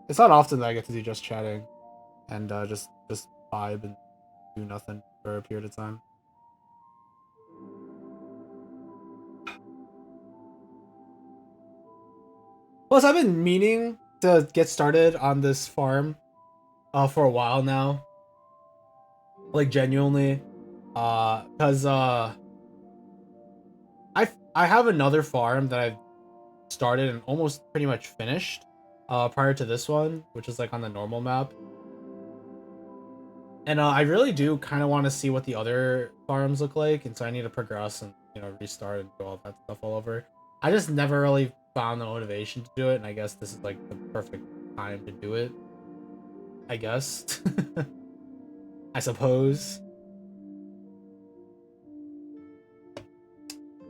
it's not often that I get to do just chatting and just vibe and do nothing for a period of time. Plus, I've been meaning to get started on this farm for a while now. Like, genuinely. Because I have another farm that I've started and almost pretty much finished prior to this one, which is like on the normal map. And I really do kind of want to see what the other farms look like, and so I need to progress and, you know, restart and do all that stuff all over. I just never really found the motivation to do it, and I guess this is like the perfect time to do it. I guess. I suppose.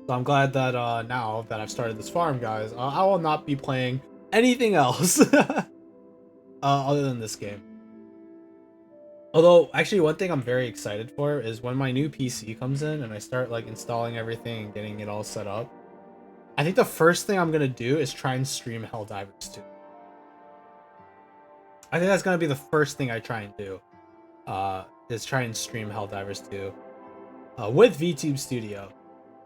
So I'm glad that now that I've started this farm, guys, I will not be playing anything else other than this game. Although, actually, one thing I'm very excited for is when my new PC comes in and I start like installing everything and getting it all set up. I think the first thing I'm gonna do is try and stream Helldivers 2. I think that's gonna be the first thing I try and do. Is try and stream Helldivers 2 with VTube Studio.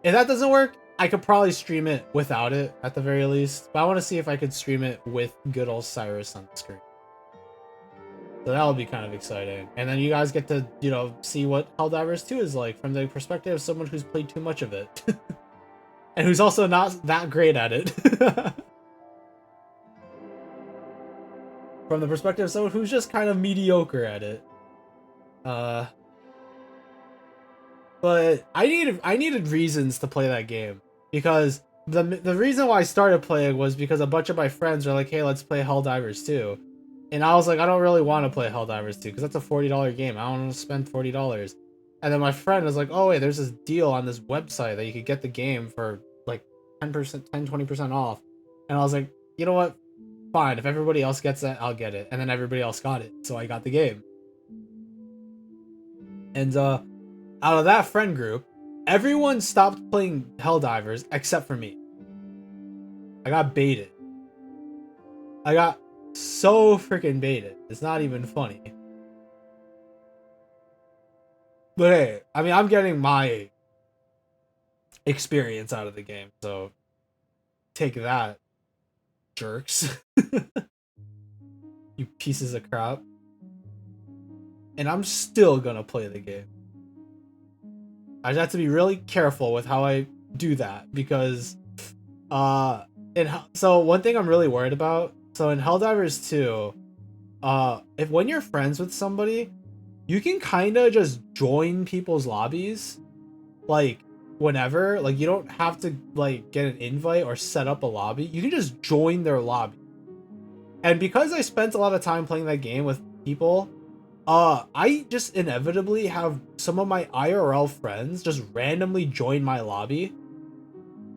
If that doesn't work, I could probably stream it without it at the very least. But I want to see if I could stream it with good old Cyrus on the screen. So that would be kind of exciting. And then you guys get to, you know, see what Helldivers 2 is like from the perspective of someone who's played too much of it. And who's also not that great at it. From the perspective of someone who's just kind of mediocre at it. But I needed reasons to play that game, because the reason why I started playing was because a bunch of my friends were like, "Hey, let's play Helldivers 2." And I was like, I don't really want to play Helldivers 2 because that's a $40 game. I don't want to spend $40. And then my friend was like, "Oh wait, there's this deal on this website that you could get the game for like 10%, 20% off." And I was like, "You know what? Fine. If everybody else gets it, I'll get it." And then everybody else got it, so I got the game. And out of that friend group, everyone stopped playing Helldivers except for me. I got baited. I got so freaking baited. It's not even funny. But hey, I mean, I'm getting my experience out of the game, so take that, jerks. You pieces of crap. And I'm still gonna play the game. I just have to be really careful with how I do that, because so one thing I'm really worried about, so in Helldivers 2, if when you're friends with somebody, you can kind of just join people's lobbies like whenever. Like, you don't have to like get an invite or set up a lobby. You can just join their lobby. And because I spent a lot of time playing that game with people, I just inevitably have some of my IRL friends just randomly join my lobby.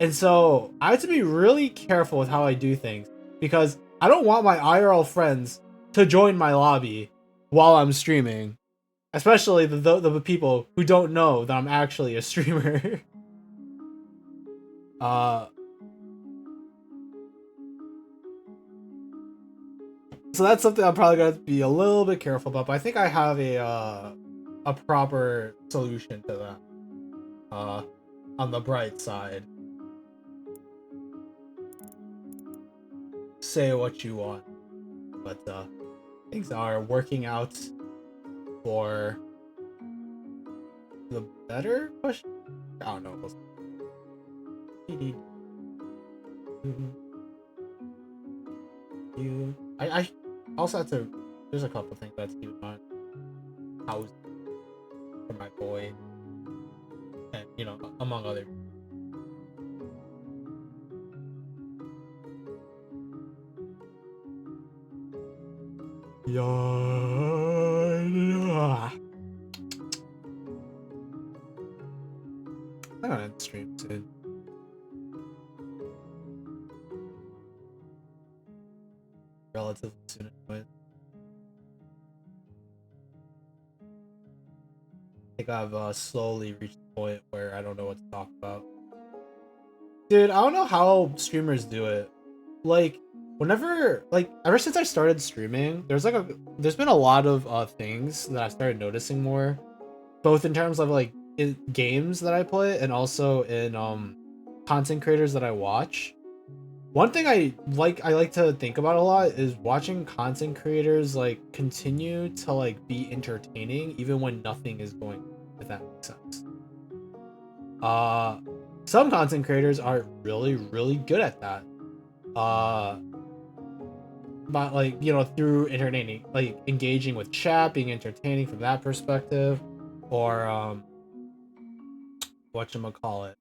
And so I have to be really careful with how I do things, because I don't want my IRL friends to join my lobby while I'm streaming, especially the people who don't know that I'm actually a streamer. So that's something I'm probably gonna be a little bit careful about, but I think I have a proper solution to that. On the bright side. Say what you want, but things are working out for the better push. I don't know. I also have to there's a couple things that's keep in mind. House for my boy, and you know, among other. Yeah. I'm gonna end stream soon. Relatively soon, anyways. I think I've slowly reached the point where I don't know what to talk about. Dude, I don't know how streamers do it. Like, whenever, like, ever since I started streaming, there's been a lot of things that I started noticing more, both in terms of like in games that I play and also in content creators that I watch. One thing I like to think about a lot is watching content creators like continue to like be entertaining even when nothing is going, if that makes sense. Some content creators are really, really good at that. But like, you know, through entertaining, like engaging with chat, being entertaining from that perspective, or whatchamacallit,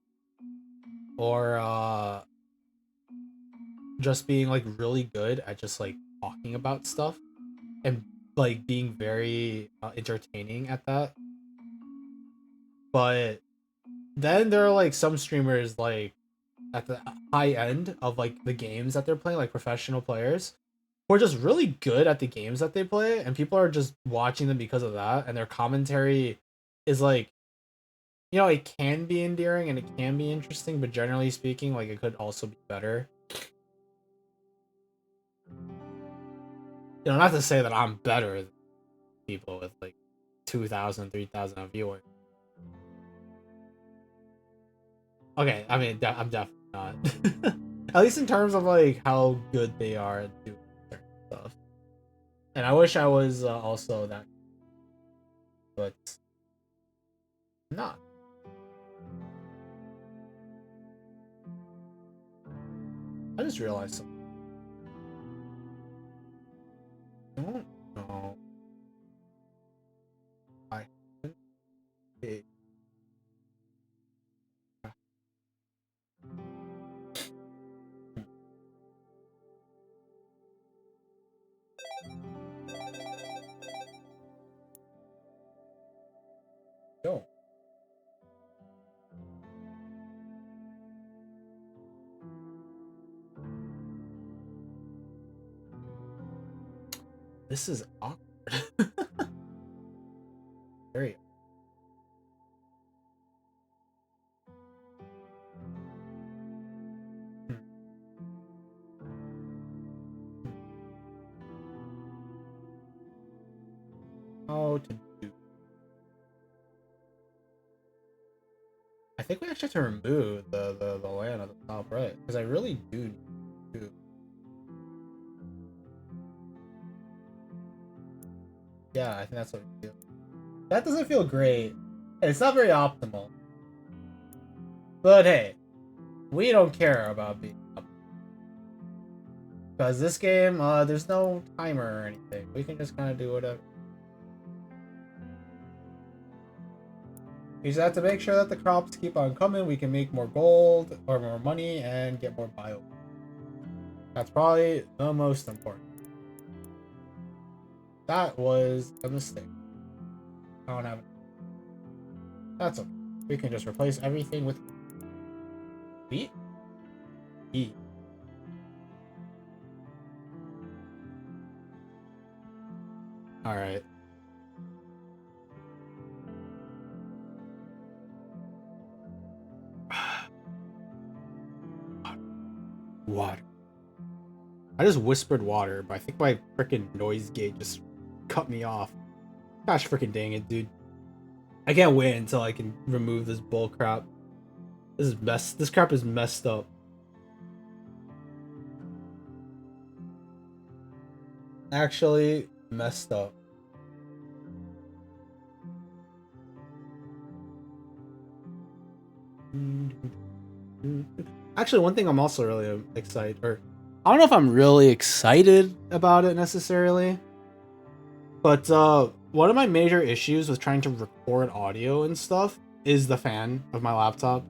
or just being like really good at just like talking about stuff and like being very entertaining at that. But then there are like some streamers like at the high end of like the games that they're playing, like professional players who are just really good at the games that they play, and people are just watching them because of that, and their commentary is like, you know, it can be endearing and it can be interesting, but generally speaking, like it could also be better. You know, not to say that I'm better than people with like 2,000, 3,000 viewers. Okay, I mean, I'm definitely not. At least in terms of like how good they are at doing certain stuff. And I wish I was also that, but I'm not. I just realized something. I don't know. I haven't paid. No. This is awkward. Very. How to do? I think we actually have to remove the land on the top right, because I really do. Yeah, I think that's what we do. That doesn't feel great. It's not very optimal. But hey, we don't care about being optimal. Because this game, there's no timer or anything. We can just kind of do whatever. We just have to make sure that the crops keep on coming. We can make more gold or more money and get more bio. That's probably the most important. That was a mistake. I don't have it. That's okay. We can just replace everything with wheat. E. All right. Water. I just whispered water, but I think my freaking noise gate just cut me off. Gosh freaking dang it, dude. I can't wait until I can remove this bull crap. This crap is messed up. Actually messed up. Actually, one thing I'm also really excited, or I don't know if I'm really excited about it necessarily, But one of my major issues with trying to record audio and stuff is the fan of my laptop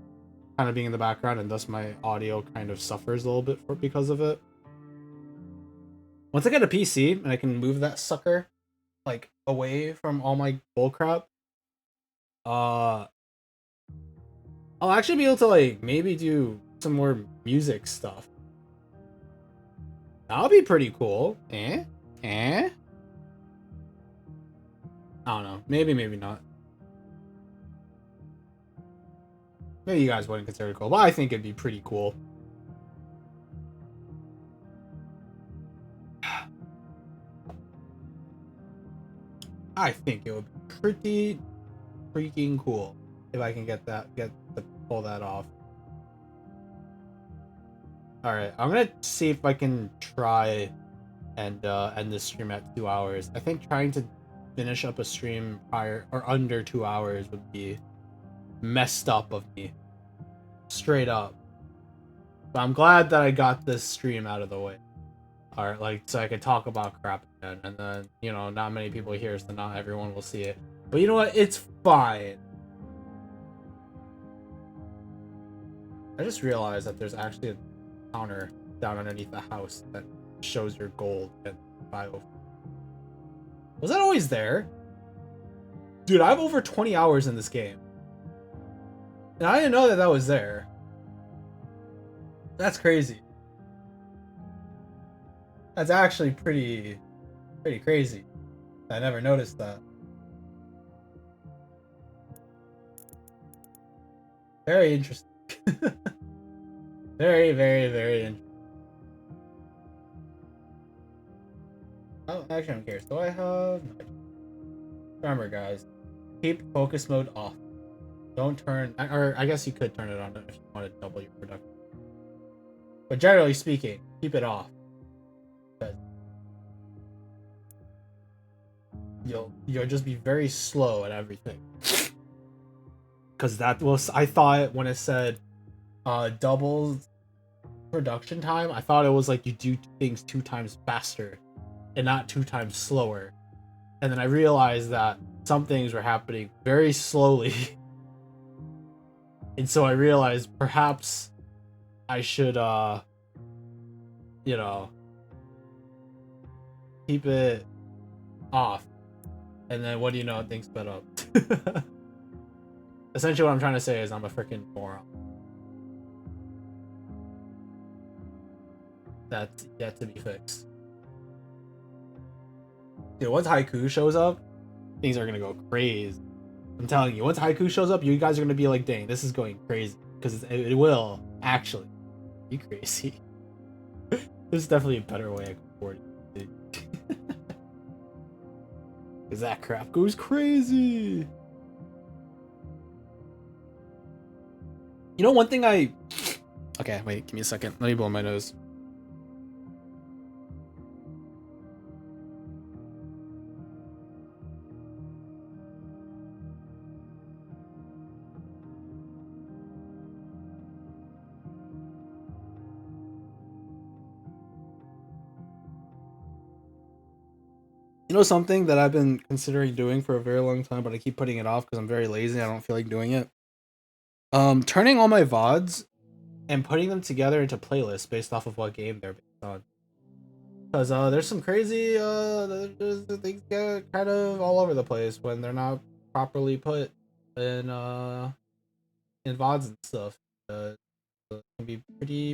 kind of being in the background, and thus my audio kind of suffers a little bit because of it. Once I get a PC and I can move that sucker like away from all my bullcrap, I'll actually be able to like maybe do some more music stuff. That'll be pretty cool. I don't know. Maybe not. Maybe you guys wouldn't consider it cool, but I think it'd be pretty cool. I think it would be pretty freaking cool if I can get to pull that off. All right, I'm gonna see if I can try and end this stream at 2 hours. I think trying to finish up a stream prior or under 2 hours would be messed up of me, straight up. But I'm glad that I got this stream out of the way. All right, like so I could talk about crap again, and then you know not many people here, so not everyone will see it. But you know what? It's fine. I just realized that there's actually a counter down underneath the house that shows your gold and bio. Was that always there? Dude, I have over 20 hours in this game. And I didn't know that was there. That's crazy. That's actually pretty crazy. I never noticed that. Very interesting. very interesting. Oh, actually, I'm curious. Do I have... Remember, guys. Keep focus mode off. Don't turn... Or I guess you could turn it on if you want to double your production. But generally speaking, keep it off. You'll just be very slow at everything. Because that was... I thought when it said double production time, I thought it was like you do things 2 times faster and not 2 times slower. And then I realized that some things were happening very slowly. And so I realized perhaps I should, you know, keep it off. And then what do you know, things sped up. Essentially what I'm trying to say is I'm a freaking moron. That's yet to be fixed. Dude, once Haiku shows up, things are gonna go crazy. I'm telling you, once Haiku shows up, you guys are gonna be like, dang, this is going crazy. Because it will, actually. Be crazy. There's definitely a better way I can afford it. Because that crap goes crazy. You know, one thing I... Okay, wait, give me a second. Let me blow my nose. You know something that I've been considering doing for a very long time, but I keep putting it off because I'm very lazy. I don't feel like doing it. Turning all my VODs and putting them together into playlists based off of what game they're based on. Because there's some crazy things get kind of all over the place when they're not properly put in VODs and stuff. It can be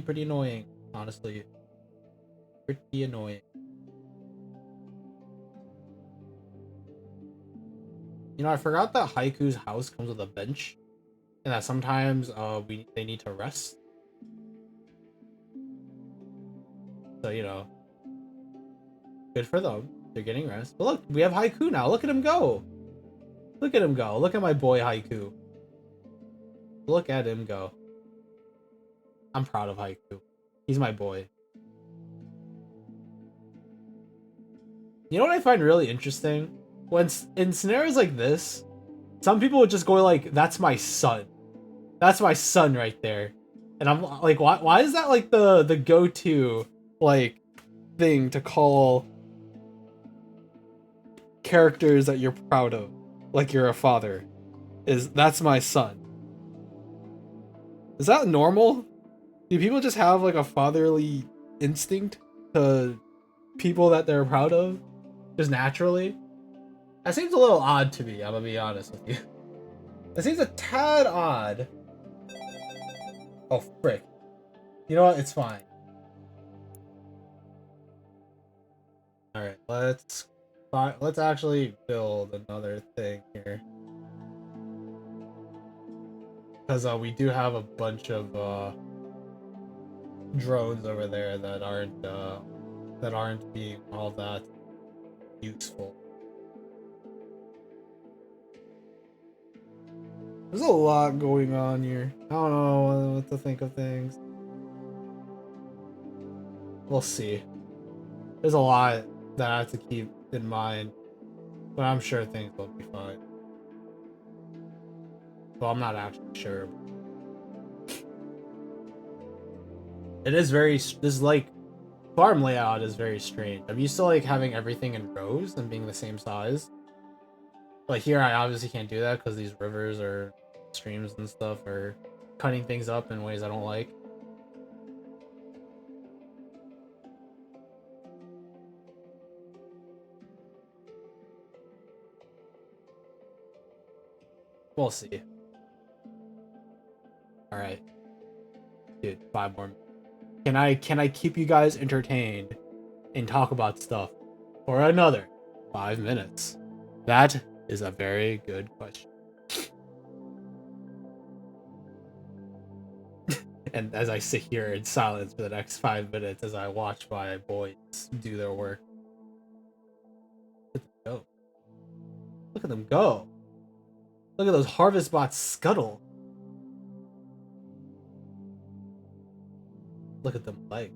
pretty annoying, honestly. Pretty annoying. You know, I forgot that Haiku's house comes with a bench, and that sometimes they need to rest. So you know, good for them. They're getting rest. But look, we have Haiku now. Look at him go. Look at him go. Look at my boy Haiku. Look at him go. I'm proud of Haiku. He's my boy. You know what I find really interesting? When in scenarios like this, some people would just go like, "That's my son. That's my son right there," and I'm like, "Why is that like the go-to like thing to call characters that you're proud of, like you're a father, that's my son. Is that normal? Do people just have like a fatherly instinct to people that they're proud of, just naturally? That seems a little odd to me. I'm gonna be honest with you. That seems a tad odd. Oh frick! You know what? It's fine. All right, let's actually build another thing here, because we do have a bunch of drones over there that aren't being all that useful. There's a lot going on here. I don't know what to think of things. We'll see. There's a lot that I have to keep in mind, but I'm sure things will be fine. Well, I'm not actually sure. It is very, this like farm layout is very strange. I'm used to like having everything in rows and being the same size. Like here, I obviously can't do that because these rivers or streams and stuff are cutting things up in ways I don't like. We'll see. All right, dude, 5 more. Can I keep you guys entertained and talk about stuff for another 5 minutes? That is a very good question. And as I sit here in silence for the next 5 minutes as I watch my boys do their work. Look at them go. Look at those harvest bots scuttle. Look at them like.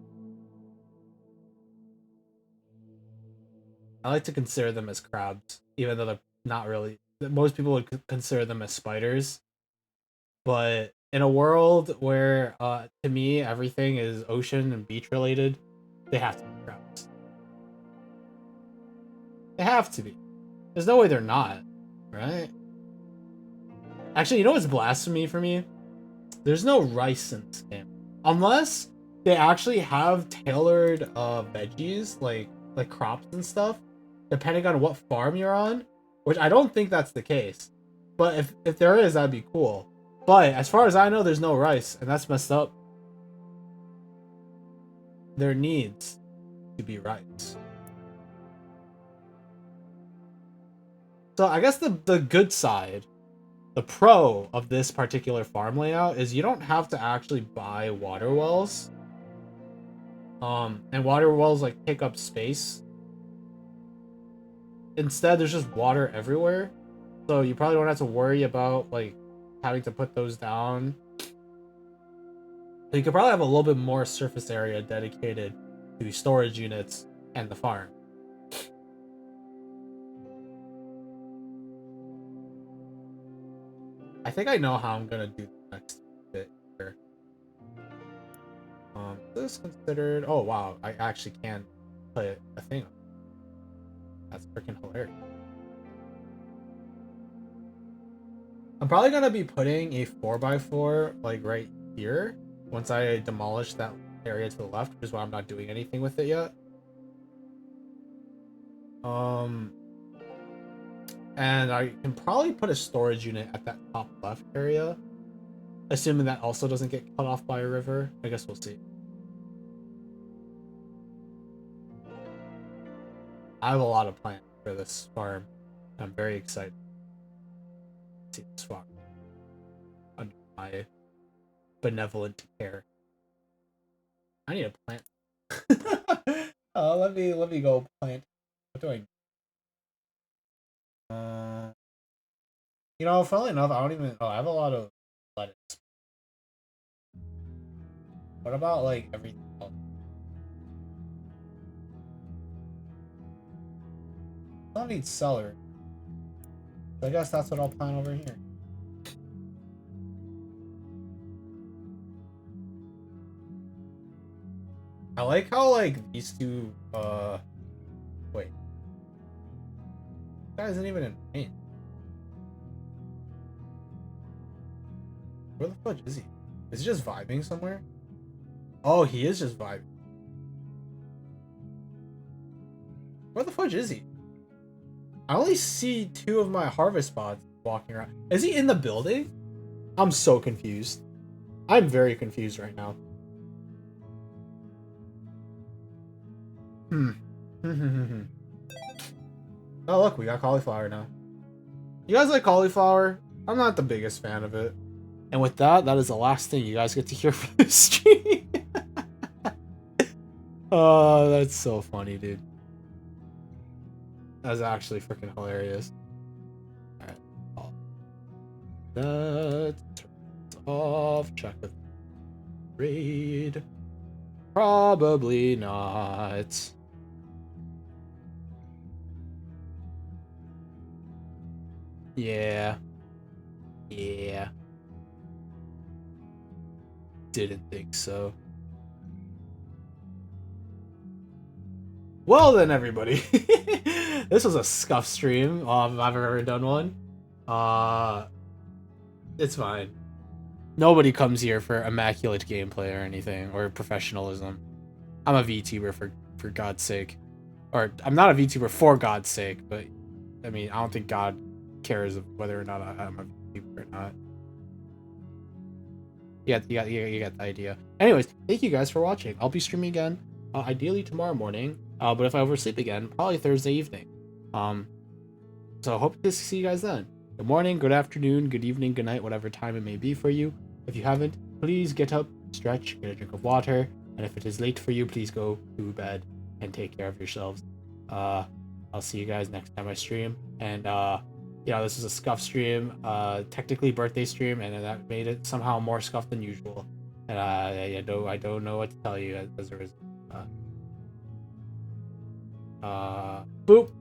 I like to consider them as crabs, even though they're not really. Most people would consider them as spiders. But in a world where, to me, everything is ocean and beach related, they have to be crabs. They have to be. There's no way they're not, right? Actually, you know what's blasphemy for me? There's no rice in this game. Unless they actually have tailored veggies, like crops and stuff, depending on what farm you're on, which I don't think that's the case. But if there is, that'd be cool. But as far as I know, there's no rice, and that's messed up. There needs to be rice. So I guess the good side, the pro of this particular farm layout is you don't have to actually buy water wells. And water wells like take up space. Instead, there's just water everywhere. So you probably don't have to worry about like having to put those down. So you could probably have a little bit more surface area dedicated to storage units and the farm. I think I know how I'm gonna do the next bit here. This is considered. Oh wow, I actually can put a thing on. That's freaking hilarious. I'm probably gonna be putting a 4x4 like right here once I demolish that area to the left, which is why I'm not doing anything with it yet. And I can probably put a storage unit at that top left area, assuming that also doesn't get cut off by a river. I guess we'll see. I have a lot of plans for this farm. I'm very excited to see this farm under my benevolent care. I need a plant. Let me go plant. What do I? You know, funnily enough, I don't even. Oh, I have a lot of lettuce. What about like everything else? I don't need celery. I guess that's what I'll plant over here. I like how like these two wait. Guy isn't even in pain. Where the fuck is he? Is he just vibing somewhere? Oh, he is just vibing. Where the fudge is he? I only see 2 of my harvest bots walking around. Is he in the building? I'm so confused. I'm very confused right now. Oh, look, we got cauliflower now. You guys like cauliflower? I'm not the biggest fan of it. And with that, that is the last thing you guys get to hear from this stream. Oh, that's so funny, dude. That's actually freaking hilarious. Alright. That turns off. Check the raid. Probably not. Yeah. Yeah. Didn't think so. Well then, everybody. This was a scuff stream. If I've ever done one. It's fine. Nobody comes here for immaculate gameplay or anything, or professionalism. I'm a VTuber for God's sake. Or, I'm not a VTuber for God's sake, but, I mean, I don't think God cares whether or not I'm a VTuber or not. You got the idea. Anyways, thank you guys for watching. I'll be streaming again, ideally tomorrow morning. But if I oversleep again, probably Thursday evening. So I hope to see you guys then. Good morning, good afternoon, good evening, good night, whatever time it may be for you. If you haven't, please get up, stretch, get a drink of water, and if it is late for you, please go to bed and take care of yourselves. I'll see you guys next time I stream. And yeah, this is a scuff stream, technically birthday stream, and that made it somehow more scuffed than usual. And I don't know what to tell you as a result. Boop.